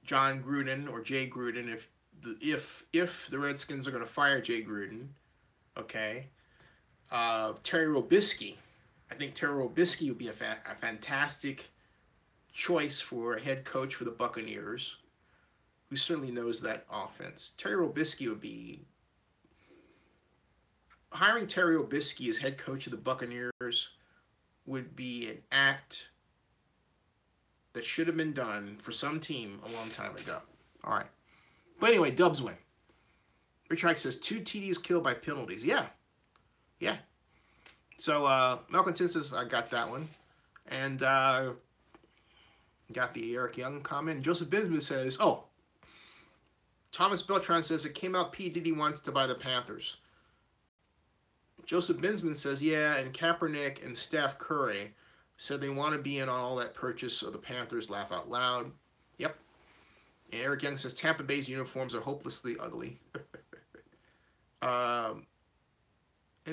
John Gruden or Jay Gruden, if the Redskins are going to fire Jay Gruden, okay. Terry Robisky. I think Terry Robisky would be a fantastic choice for a head coach for the Buccaneers, who certainly knows that offense. Terry Robisky would be... Hiring Terry Robisky as head coach of the Buccaneers would be an act that should have been done for some team a long time ago. All right. But anyway, Dubs win. Rich Hike says 2 TDs killed by penalties. Yeah. Yeah. So Malcolm Tin says I got that one. And got the Eric Young comment. And Joseph Binsman says, oh, Thomas Beltran says it came out P. Diddy wants to buy the Panthers. Joseph Binsman says, yeah, and Kaepernick and Steph Curry said they want to be in on all that purchase of the Panthers. Laugh out loud. Yep. And Eric Young says Tampa Bay's uniforms are hopelessly ugly. And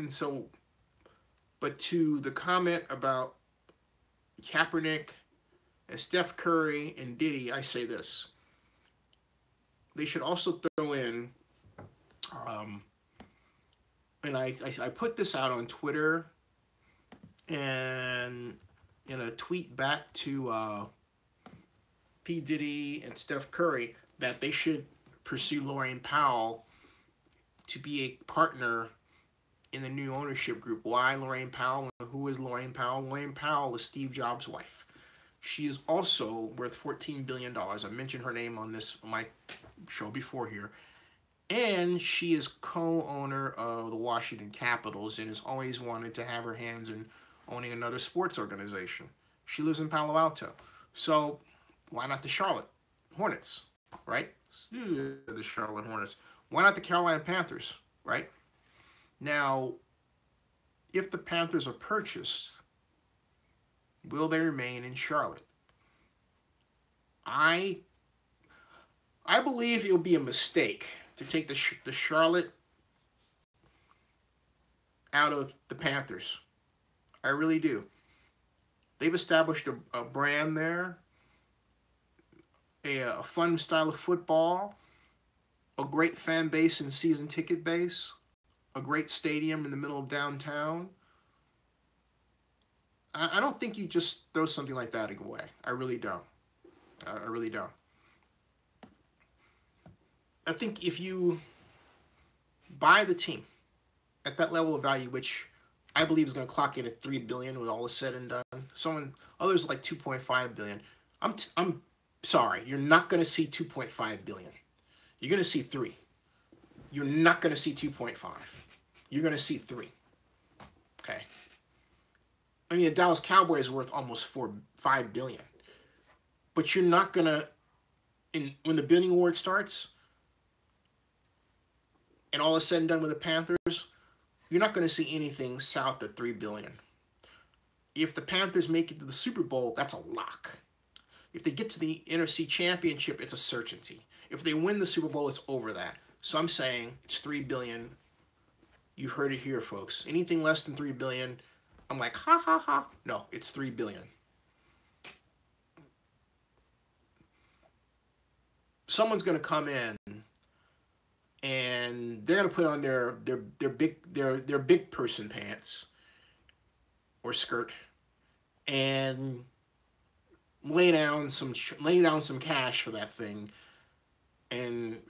so, but to the comment about Kaepernick and Steph Curry and Diddy, I say this. They should also throw in, and I put this out on Twitter and in a tweet back to P. Diddy and Steph Curry, that they should pursue Lorraine Powell to be a partner in the new ownership group. Why Lorraine Powell? Who is Lorraine Powell? Lorraine Powell is Steve Jobs' wife. She is also worth $14 billion. I mentioned her name on my show before here. And she is co-owner of the Washington Capitals and has always wanted to have her hands in owning another sports organization. She lives in Palo Alto. So why not the Charlotte Hornets, right? The Charlotte Hornets. Why not the Carolina Panthers, right? Now, if the Panthers are purchased, will they remain in Charlotte? I believe it will be a mistake to take the Charlotte out of the Panthers. I really do. They've established a brand there, a fun style of football, a great fan base and season ticket base, a great stadium in the middle of downtown. I don't think you just throw something like that away. I really don't. I really don't. I think if you buy the team at that level of value, which I believe is going to clock in at $3 billion when all is said and done, others like $2.5 billion. I'm sorry, you're not going to see $2.5 billion. You're going to see 3. You're not going to see 2.5. You're going to see 3. Okay. I mean, the Dallas Cowboys are worth almost $5 billion. But you're not going to, when the bidding war starts, and all is said and done with the Panthers, you're not going to see anything south of $3 billion. If the Panthers make it to the Super Bowl, that's a lock. If they get to the NFC Championship, it's a certainty. If they win the Super Bowl, it's over that. So I'm saying it's $3 billion. You heard it here, folks. Anything less than $3 billion, I'm like, ha, ha, ha. No, it's $3 billion. Someone's going to come in and they're going to put on their big person pants or skirt and lay down some cash for that thing. And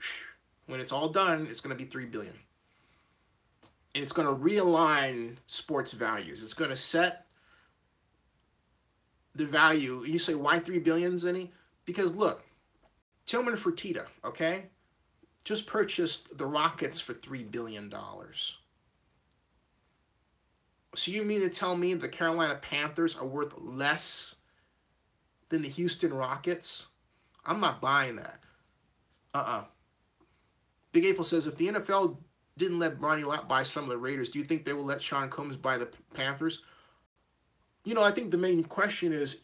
when it's all done, it's going to be $3 billion. And it's going to realign sports values. It's going to set the value. You say, why $3 billion, Zenny? Because look, Tillman Fertitta, okay, just purchased the Rockets for $3 billion. So you mean to tell me the Carolina Panthers are worth less than the Houston Rockets? I'm not buying that. Big April says, if the NFL didn't let Ronnie Lott buy some of the Raiders, do you think they will let Sean Combs buy the Panthers? You know, I think the main question is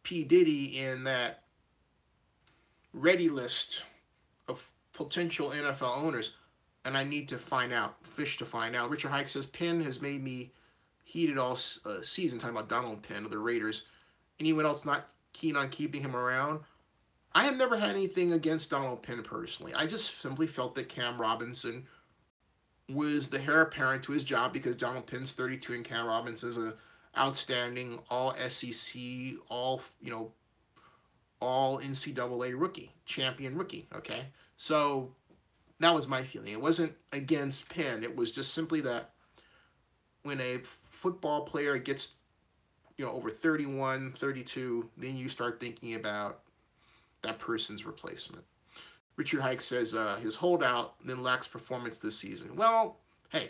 P. Diddy in that ready list of potential NFL owners? And I need to find out, fish to find out. Richard Hike says, Penn has made me heated all season, talking about Donald Penn of the Raiders. Anyone else not keen on keeping him around? I have never had anything against Donald Penn personally. I just simply felt that Cam Robinson was the heir apparent to his job because Donald Penn's 32 and Cam Robinson is an outstanding all SEC, all, all NCAA rookie, champion rookie, okay? So that was my feeling. It wasn't against Penn. It was just simply that when a football player gets, over 31, 32, then you start thinking about that person's replacement. Richard Hike says his holdout then lacks performance this season. Well, hey,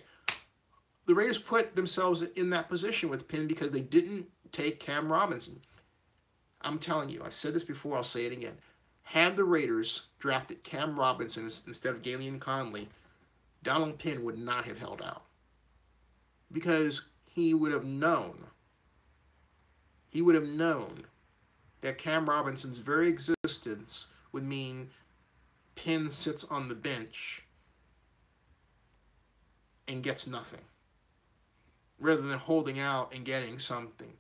the Raiders put themselves in that position with Penn because they didn't take Cam Robinson. I'm telling you, I've said this before, I'll say it again. Had the Raiders drafted Cam Robinson instead of Galeon Conley, Donald Penn would not have held out. Because he would have known that Cam Robinson's very existence would mean Penn sits on the bench and gets nothing, rather than holding out and getting something.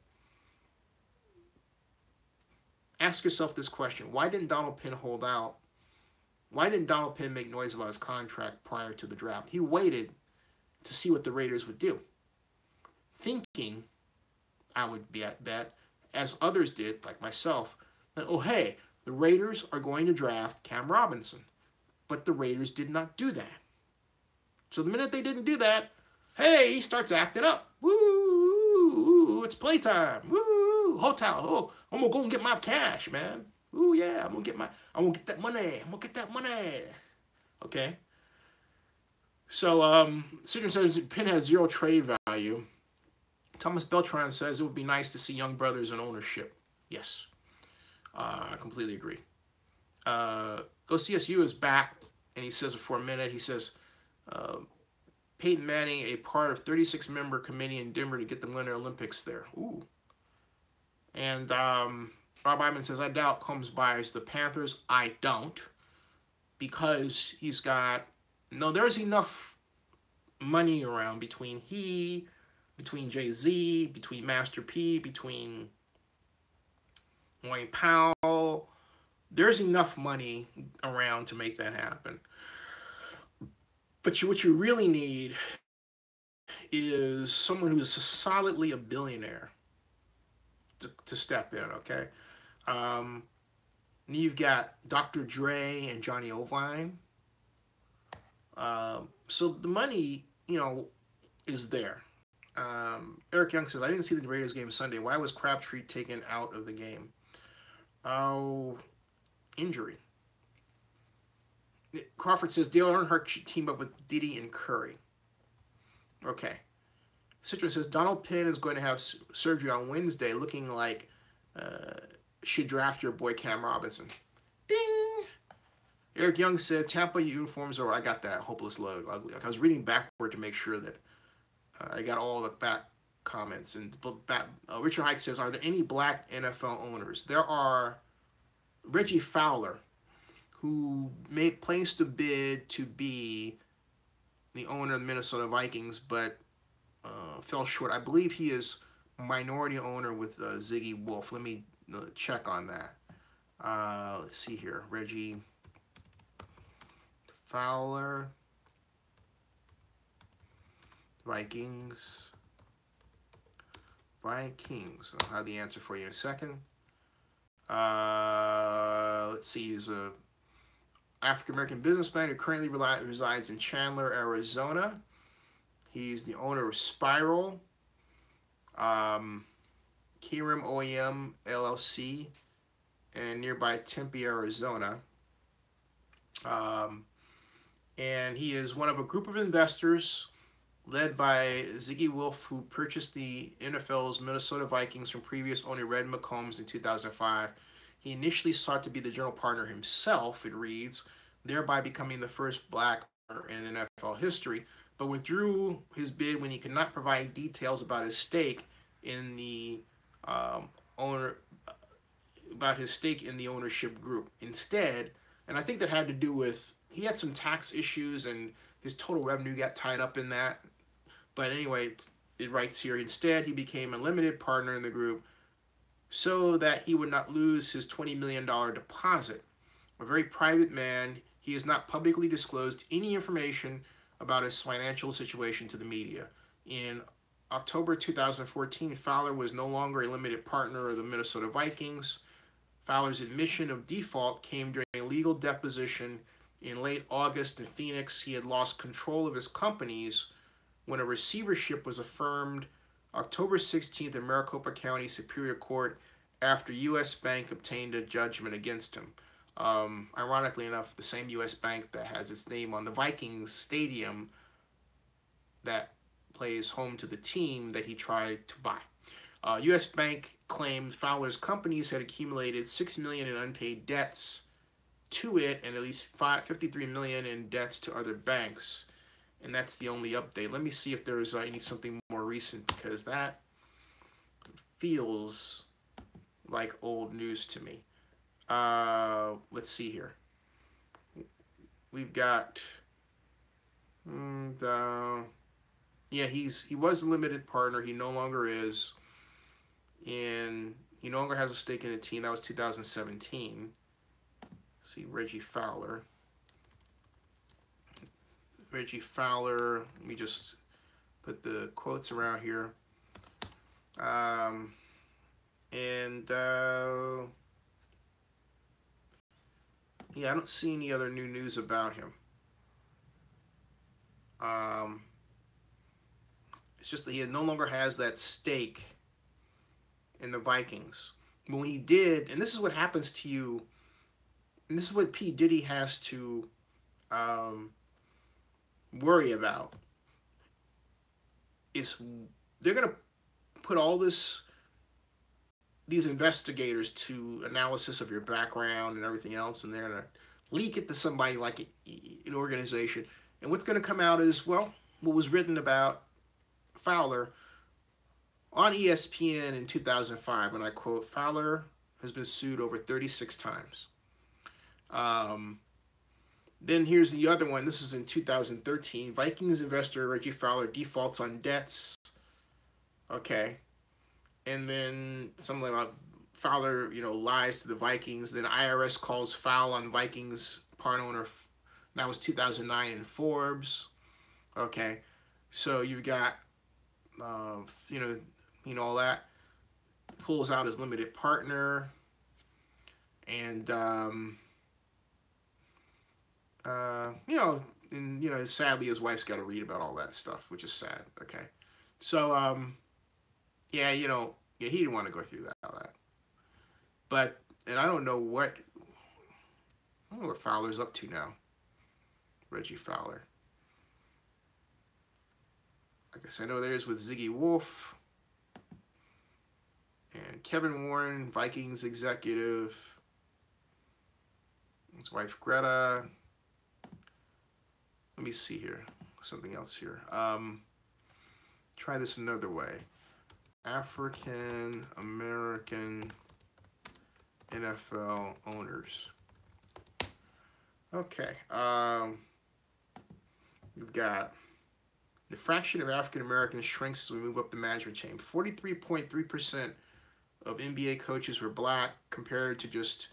Ask yourself this question. Why didn't Donald Penn hold out? Why didn't Donald Penn make noise about his contract prior to the draft? He waited to see what the Raiders would do, thinking, I would bet, as others did, like myself, that, oh, hey, the Raiders are going to draft Cam Robinson. But the Raiders did not do that. So the minute they didn't do that, hey, he starts acting up. Woo, it's playtime. Woo, hotel. Oh, I'm going to go and get my cash, man. Ooh, yeah, I'm going to get that money. Okay? So, Sidney says Penn has zero trade value. Thomas Beltran says it would be nice to see young brothers in ownership. Yes, I completely agree. Go CSU is back, and he says for a minute, he says, Peyton Manning, a part of 36-member committee in Denver to get the Winter Olympics there. Ooh. And Rob Iman says, I doubt Combs buys the Panthers. I don't, because he's got, there's enough money around between Jay-Z, between Master P, between Wayne Powell. There's enough money around to make that happen. But what you really need is someone who is solidly a billionaire to step in, okay? You've got Dr. Dre and Johnny Ovine. So the money, is there. Eric Young says, I didn't see the Raiders game Sunday. Why was Crabtree taken out of the game? Oh, injury. Crawford says, Dale Earnhardt should team up with Diddy and Curry. Okay. Citron says, Donald Penn is going to have surgery on Wednesday, looking like should draft your boy Cam Robinson. Ding! Eric Young said, Tampa uniforms, or I got that hopeless load. Ugly. I was reading backward to make sure that I got all the back comments. And Richard Hike says, are there any black NFL owners? There are Reggie Fowler, who placed a bid to be the owner of the Minnesota Vikings, but fell short. I believe he is minority owner with Ziggy Wolf. Let me check on that. Let's see here. Reggie Fowler, Vikings. I'll have the answer for you in a second. Let's see. He's a African-American businessman who currently resides in Chandler, Arizona. He's the owner of Spiral, Kirim OEM LLC, and nearby Tempe, Arizona. And he is one of a group of investors led by Ziggy Wolf, who purchased the NFL's Minnesota Vikings from previous owner Red McCombs in 2005. He initially sought to be the general partner himself, it reads, thereby becoming the first black owner in NFL history, but withdrew his bid when he could not provide details about his stake in the ownership group. Instead, and I think that had to do with, he had some tax issues and his total revenue got tied up in that. But anyway, it writes here, instead he became a limited partner in the group so that he would not lose his $20 million deposit. A very private man, he has not publicly disclosed any information about his financial situation to the media. In October 2014, Fowler was no longer a limited partner of the Minnesota Vikings. Fowler's admission of default came during a legal deposition in late August in Phoenix. He had lost control of his companies when a receivership was affirmed October 16th in Maricopa County Superior Court after U.S. Bank obtained a judgment against him. Ironically enough, the same U.S. Bank that has its name on the Vikings stadium that plays home to the team that he tried to buy. U.S. Bank claimed Fowler's companies had accumulated $6 million in unpaid debts to it and at least $53 million in debts to other banks. And that's the only update. Let me see if there's something more recent, because that feels like old news to me. Let's see here. We've got yeah, he was a limited partner. He no longer is, and he no longer has a stake in the team. That was 2017. Let's see, Reggie Fowler. Let me just put the quotes around here. Yeah, I don't see any other new news about him. It's just that he no longer has that stake in the Vikings. When he did, and this is what happens to you, and this is what P. Diddy has to worry about, is they're going to put all these investigators to analysis of your background and everything else, and they're going to leak it to somebody like an organization. And what's going to come out is, well, what was written about Fowler on ESPN in 2005, and I quote, "Fowler has been sued over 36 times." Then here's the other one. This is in 2013. Vikings investor Reggie Fowler defaults on debts. Okay. And then something about Fowler, lies to the Vikings. Then IRS calls foul on Vikings part owner. That was 2009 in Forbes. Okay. So you've got, all that. Pulls out his limited partner. And, sadly his wife's got to read about all that stuff, which is sad. Okay. So, yeah, he didn't want to go through that. But, and I don't know what Fowler's up to now. Reggie Fowler. I guess I know there's with Ziggy Wolf and Kevin Warren, Vikings executive. His wife Greta. Let me see here. Something else here. Try this another way. African American NFL owners. Okay. We've got the fraction of African Americans shrinks as we move up the management chain. 43.3% of NBA coaches were black, compared to just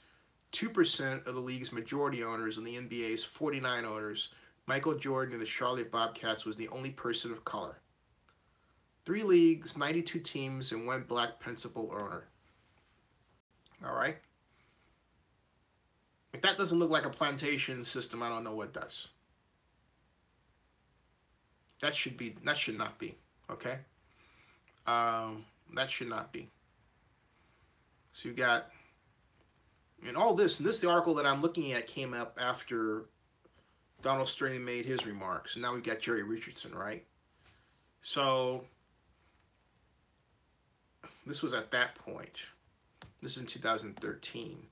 2% of the league's majority owners and the NBA's 49 owners. Michael Jordan of the Charlotte Bobcats was the only person of color. 3 leagues, 92 teams, and 1 black principal owner. All right? If that doesn't look like a plantation system, I don't know what does. That should not be, okay? That should not be. So you got, and all this, and this, the article that I'm looking at came up after Donald Sterling made his remarks, and now we've got Jerry Richardson, right? So this was at that point. This is in 2013.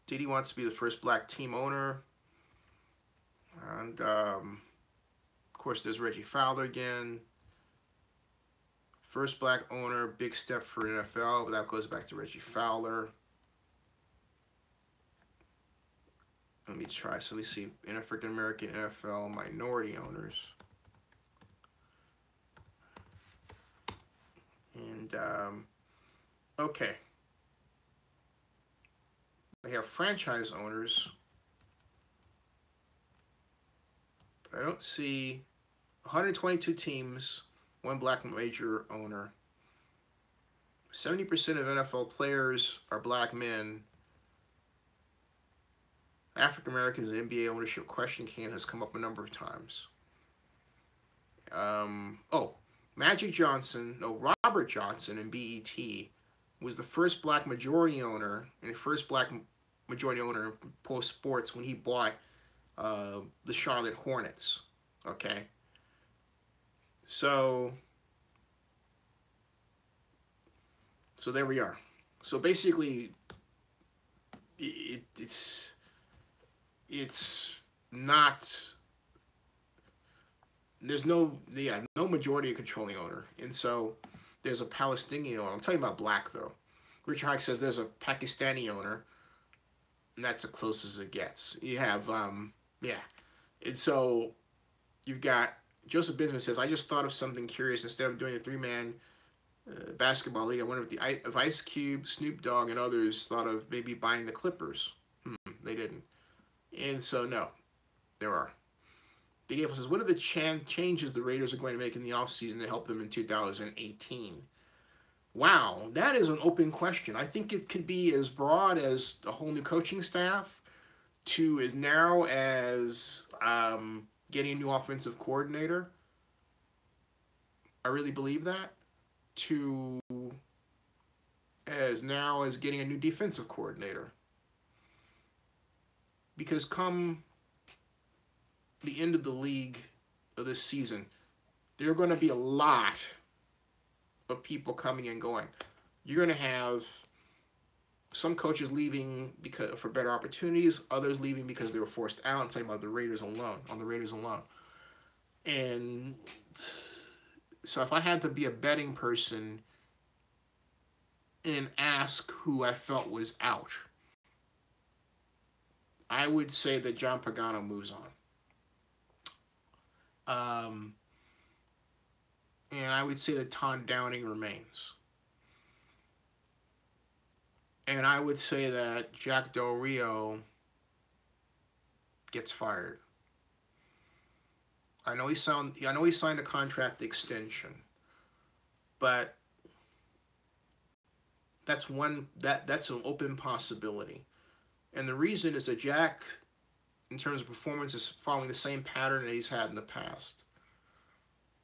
Diddy wants to be the first black team owner. And, of course, there's Reggie Fowler again. First black owner, big step for NFL, but that goes back to Reggie Fowler. Let me try. So let's see. African American NFL minority owners. And, okay. They have franchise owners. But I don't see 122 teams, 1 black major owner. 70% of NFL players are black men. African Americans in NBA ownership question has come up a number of times. Magic Johnson, Robert Johnson in BET was the first black majority owner and the first black majority owner in post sports when he bought the Charlotte Hornets. Okay, so there we are. So basically, it's not. There's no majority controlling owner, and so there's a Palestinian owner. I'm talking about black though. Richard Hayek says there's a Pakistani owner, and that's as close as it gets. You have and so you've got Joseph Bismuth says, I just thought of something curious. Instead of doing the 3-man basketball league, I wonder if Ice Cube, Snoop Dogg, and others thought of maybe buying the Clippers. They didn't. And so, no, there are. Big Apple says, what are the changes the Raiders are going to make in the offseason to help them in 2018? Wow, that is an open question. I think it could be as broad as a whole new coaching staff to as narrow as getting a new offensive coordinator. I really believe that. To as narrow as getting a new defensive coordinator. Because come the end of the league of this season, there are going to be a lot of people coming and going. You're going to have some coaches leaving for better opportunities, others leaving because they were forced out. I'm talking about the Raiders alone, And so if I had to be a betting person and ask who I felt was out, I would say that John Pagano moves on. And I would say that Todd Downing remains. And I would say that Jack Del Rio gets fired. I know he signed a contract extension, but that's an open possibility. And the reason is that Jack, in terms of performance, is following the same pattern that he's had in the past.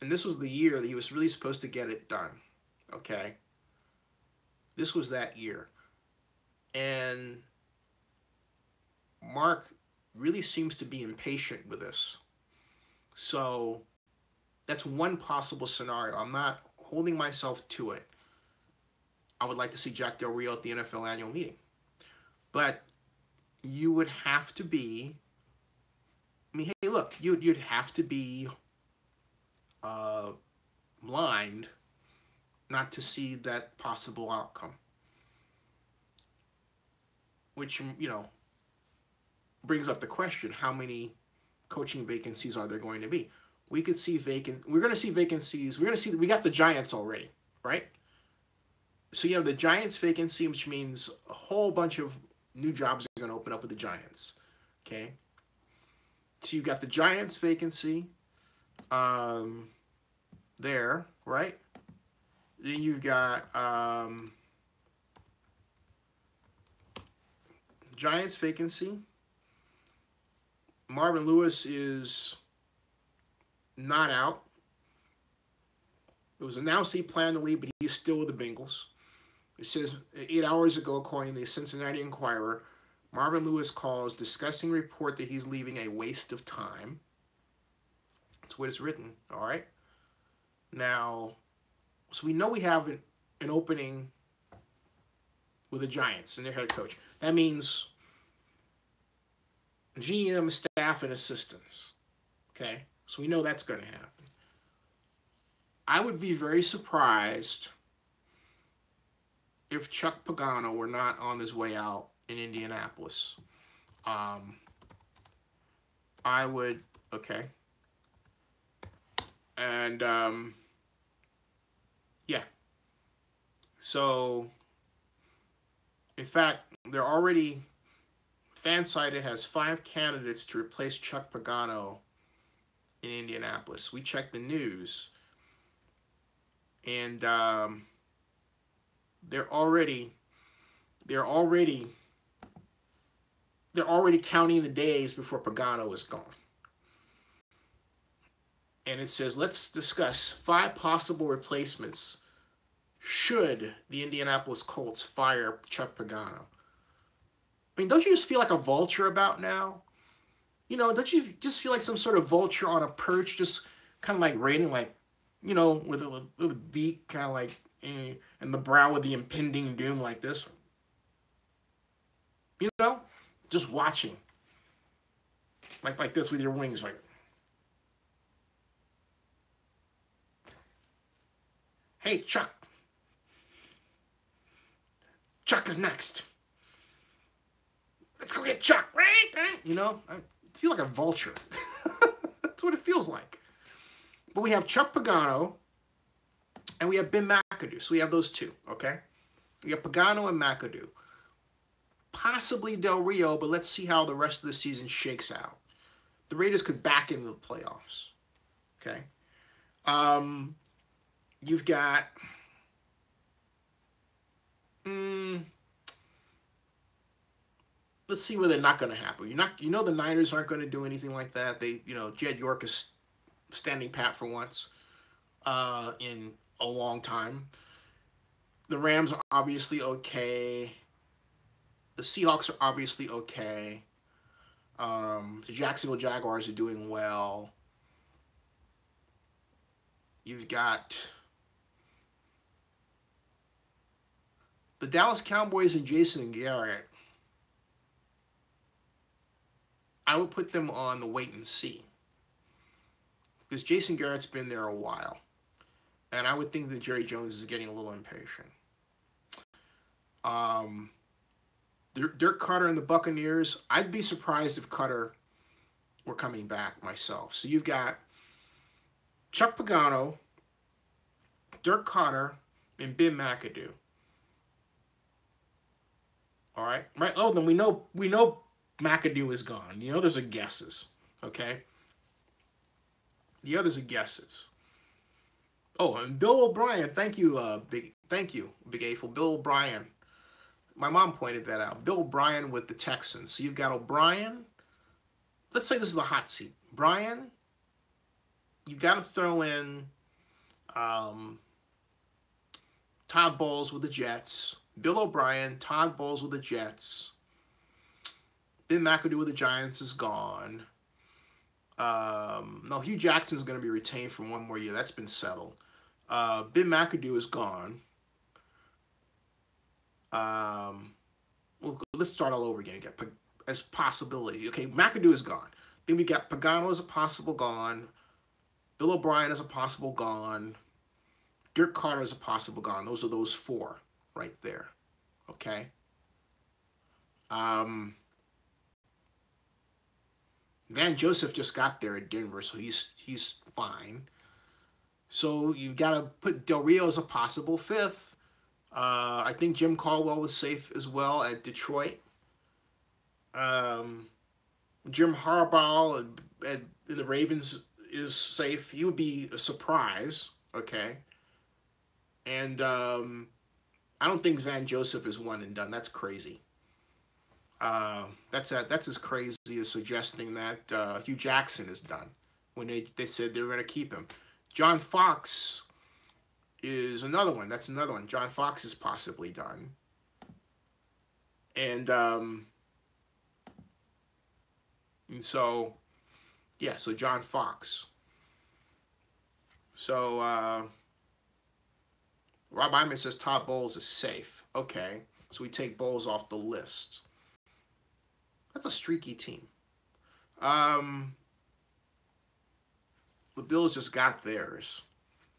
And this was the year that he was really supposed to get it done. Okay? This was that year. And Mark really seems to be impatient with this. So that's one possible scenario. I'm not holding myself to it. I would like to see Jack Del Rio at the NFL annual meeting. But you would have to be, hey, look, you'd have to be blind not to see that possible outcome. Which, brings up the question, how many coaching vacancies are there going to be? We're going to see vacancies. We got the Giants already, right? So you have the Giants vacancy, which means a whole bunch of new jobs are going to open up with the Giants, okay? So you've got the Giants vacancy there, right? Then you've got Giants vacancy. Marvin Lewis is not out. It was announced he planned to leave, but he's still with the Bengals. It says 8 hours ago, according to the Cincinnati Enquirer, Marvin Lewis calls discussing report that he's leaving a waste of time. That's what it's written, all right? Now, so we know we have an opening with the Giants and their head coach. That means GM, staff, and assistants, okay? So we know that's going to happen. I would be very surprised if Chuck Pagano were not on his way out in Indianapolis. I would, okay. And, yeah. So, in fact, they're already, FanSided has 5 candidates to replace Chuck Pagano in Indianapolis. We checked the news. And they're already counting the days before Pagano is gone. And it says, let's discuss 5 possible replacements should the Indianapolis Colts fire Chuck Pagano. I mean, don't you just feel like a vulture about now? You know, don't you just feel like some sort of vulture on a perch, just kind of like rating, like, you know, with a beak, kind of like, and the brow with the impending doom like this? You know, just watching. Like this with your wings, like. Hey, Chuck. Chuck is next. Let's go get Chuck, right? You know, I feel like a vulture. That's what it feels like. But we have Chuck Pagano and we have Ben McAdoo. So we have those two, okay? We have Pagano and McAdoo. Possibly Del Rio, but let's see how the rest of the season shakes out. The Raiders could back into the playoffs, okay? You've got let's see where they're not going to happen. You know the Niners aren't going to do anything like that. Jed York is standing pat for once in a long time. The Rams are obviously okay. The Seahawks are obviously okay. The Jacksonville Jaguars are doing well. You've got the Dallas Cowboys and Jason Garrett. I would put them on the wait and see. Because Jason Garrett's been there a while. And I would think that Jerry Jones is getting a little impatient. Dirk Cutter and the Buccaneers, I'd be surprised if Cutter were coming back myself. So you've got Chuck Pagano, Dirk Cutter, and Ben McAdoo. All right? Right? Oh, then we know McAdoo is gone. The others are guesses. Okay? The others are guesses. Oh, and Bill O'Brien. Thank you, Big April. Bill O'Brien. My mom pointed that out. Bill O'Brien with the Texans. So you've got O'Brien. Let's say this is the hot seat. Bryan, you've got to throw in Todd Bowles with the Jets. Bill O'Brien, Todd Bowles with the Jets. Ben McAdoo with the Giants is gone. No, Hugh Jackson's going to be retained for one more year. That's been settled. Ben McAdoo is gone. Well, let's start all over again. As possibility. Okay, McAdoo is gone. Then we got Pagano as a possible gone. Bill O'Brien as a possible gone. Dirk Cutter as a possible gone. Those are those 4 right there. Okay. Van Joseph just got there at Denver, so he's fine. So you've got to put Del Rio as a possible 5th. I think Jim Caldwell is safe as well at Detroit. Jim Harbaugh at the Ravens is safe. He would be a surprise, okay? And I don't think Van Joseph is one and done. That's crazy. That's as crazy as suggesting that Hugh Jackson is done when they said they were going to keep him. John Fox is another one. That's another one. John Fox is possibly done. And so, yeah, so John Fox. So, Rob Iman says Todd Bowles is safe. Okay, so we take Bowles off the list. That's a streaky team. The Bills just got theirs.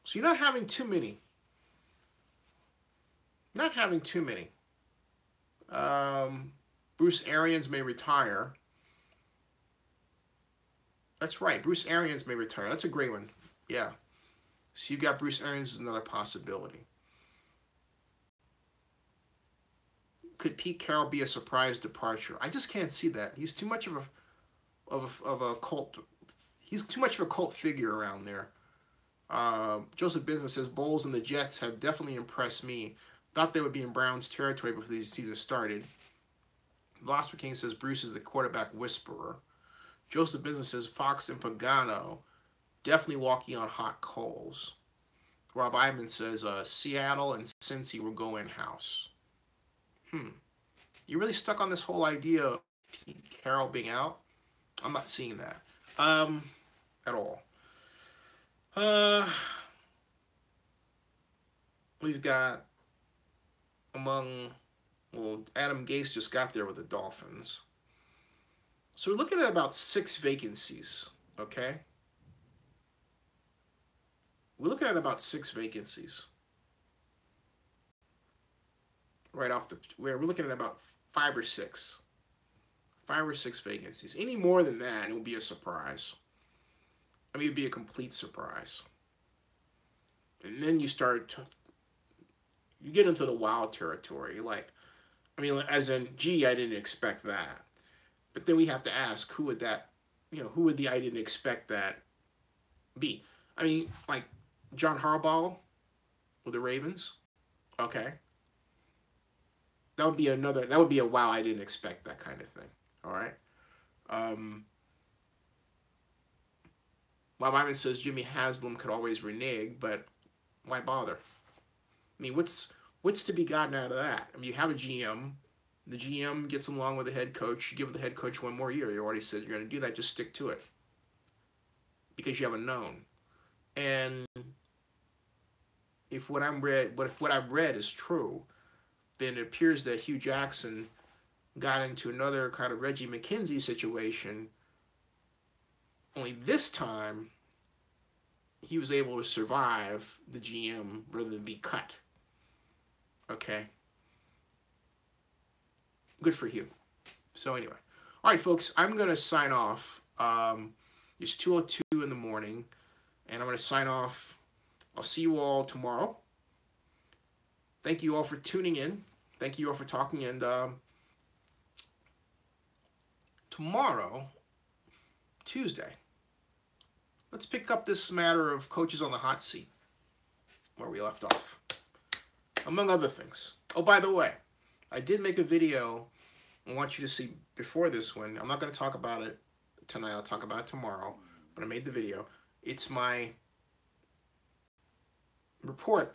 So you're not having too many. Not having too many. Bruce Arians may retire. That's right. Bruce Arians may retire. That's a great one. Yeah. So you've got Bruce Arians as another possibility. Could Pete Carroll be a surprise departure? I just can't see that. He's too much of a cult. He's too much of a cult figure around there. Joseph Business says Bowles and the Jets have definitely impressed me. Thought they would be in Brown's territory before the season started. Philosopher King says Bruce is the quarterback whisperer. Joseph Business says Fox and Pagano definitely walking on hot coals. Rob Iman says Seattle and Cincy will go in-house. You really stuck on this whole idea of Pete Carroll being out? I'm not seeing that at all. We've got Adam Gase just got there with the Dolphins. So we're looking at about 6 vacancies, okay? We're looking at about 6 vacancies. Right off we're looking at about 5 or 6. 5 or 6 vacancies. Any more than that, it will be a surprise. I mean, it would be a complete surprise. And then you you get into the wild territory. Like, I mean, as in, gee, I didn't expect that. But then we have to ask, who would the I didn't expect that be? I mean, like, John Harbaugh with the Ravens? Okay. That would be a wow, I didn't expect that kind of thing. All right. Bob Iman says Jimmy Haslam could always renege, but why bother? I mean, what's to be gotten out of that? I mean, you have a GM. The GM gets along with the head coach. You give the head coach 1 more year. You already said you're going to do that. Just stick to it. Because you have a known. And if what I've read is true, then it appears that Hugh Jackson got into another kind of Reggie McKenzie situation. Only this time, he was able to survive the GM rather than be cut. Okay. Good for Hugh. So anyway. All right, folks, I'm going to sign off. It's 2:02 in the morning, and I'm going to sign off. I'll see you all tomorrow. Thank you all for tuning in. Thank you all for talking. And tomorrow, Tuesday, let's pick up this matter of coaches on the hot seat where we left off, among other things. Oh, by the way, I did make a video I want you to see before this one. I'm not going to talk about it tonight. I'll talk about it tomorrow, but I made the video. It's my report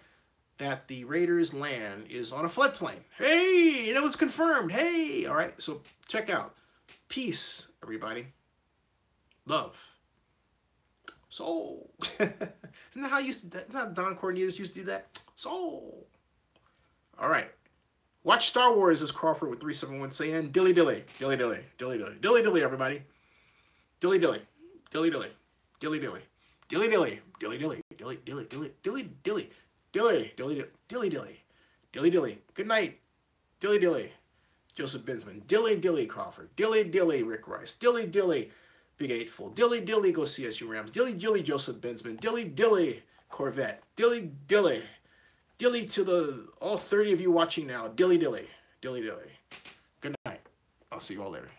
that the Raiders' land is on a floodplain. Hey, it was confirmed. Hey, all right, so check out. Peace, everybody. Love. Soul. Isn't that how Don Cornelius used to do that? Soul. All right. Watch Star Wars, as Crawford with 371 saying. Dilly dilly. Dilly dilly. Dilly dilly. Dilly dilly, everybody. Dilly dilly. Dilly dilly. Dilly dilly. Dilly dilly. Dilly dilly. Dilly dilly. Dilly dilly. Dilly. Dilly. Dilly dilly. Dilly dilly. Dilly dilly. Good night. Dilly dilly. Joseph Binsman. Dilly dilly, Crawford. Dilly dilly, Rick Rice. Dilly dilly, Big Eightful. Dilly dilly, go CSU Rams. Dilly dilly, Joseph Binsman. Dilly dilly, Corvette. Dilly dilly. Dilly to all 30 of you watching now. Dilly dilly. Dilly dilly. Good night. I'll see you all later.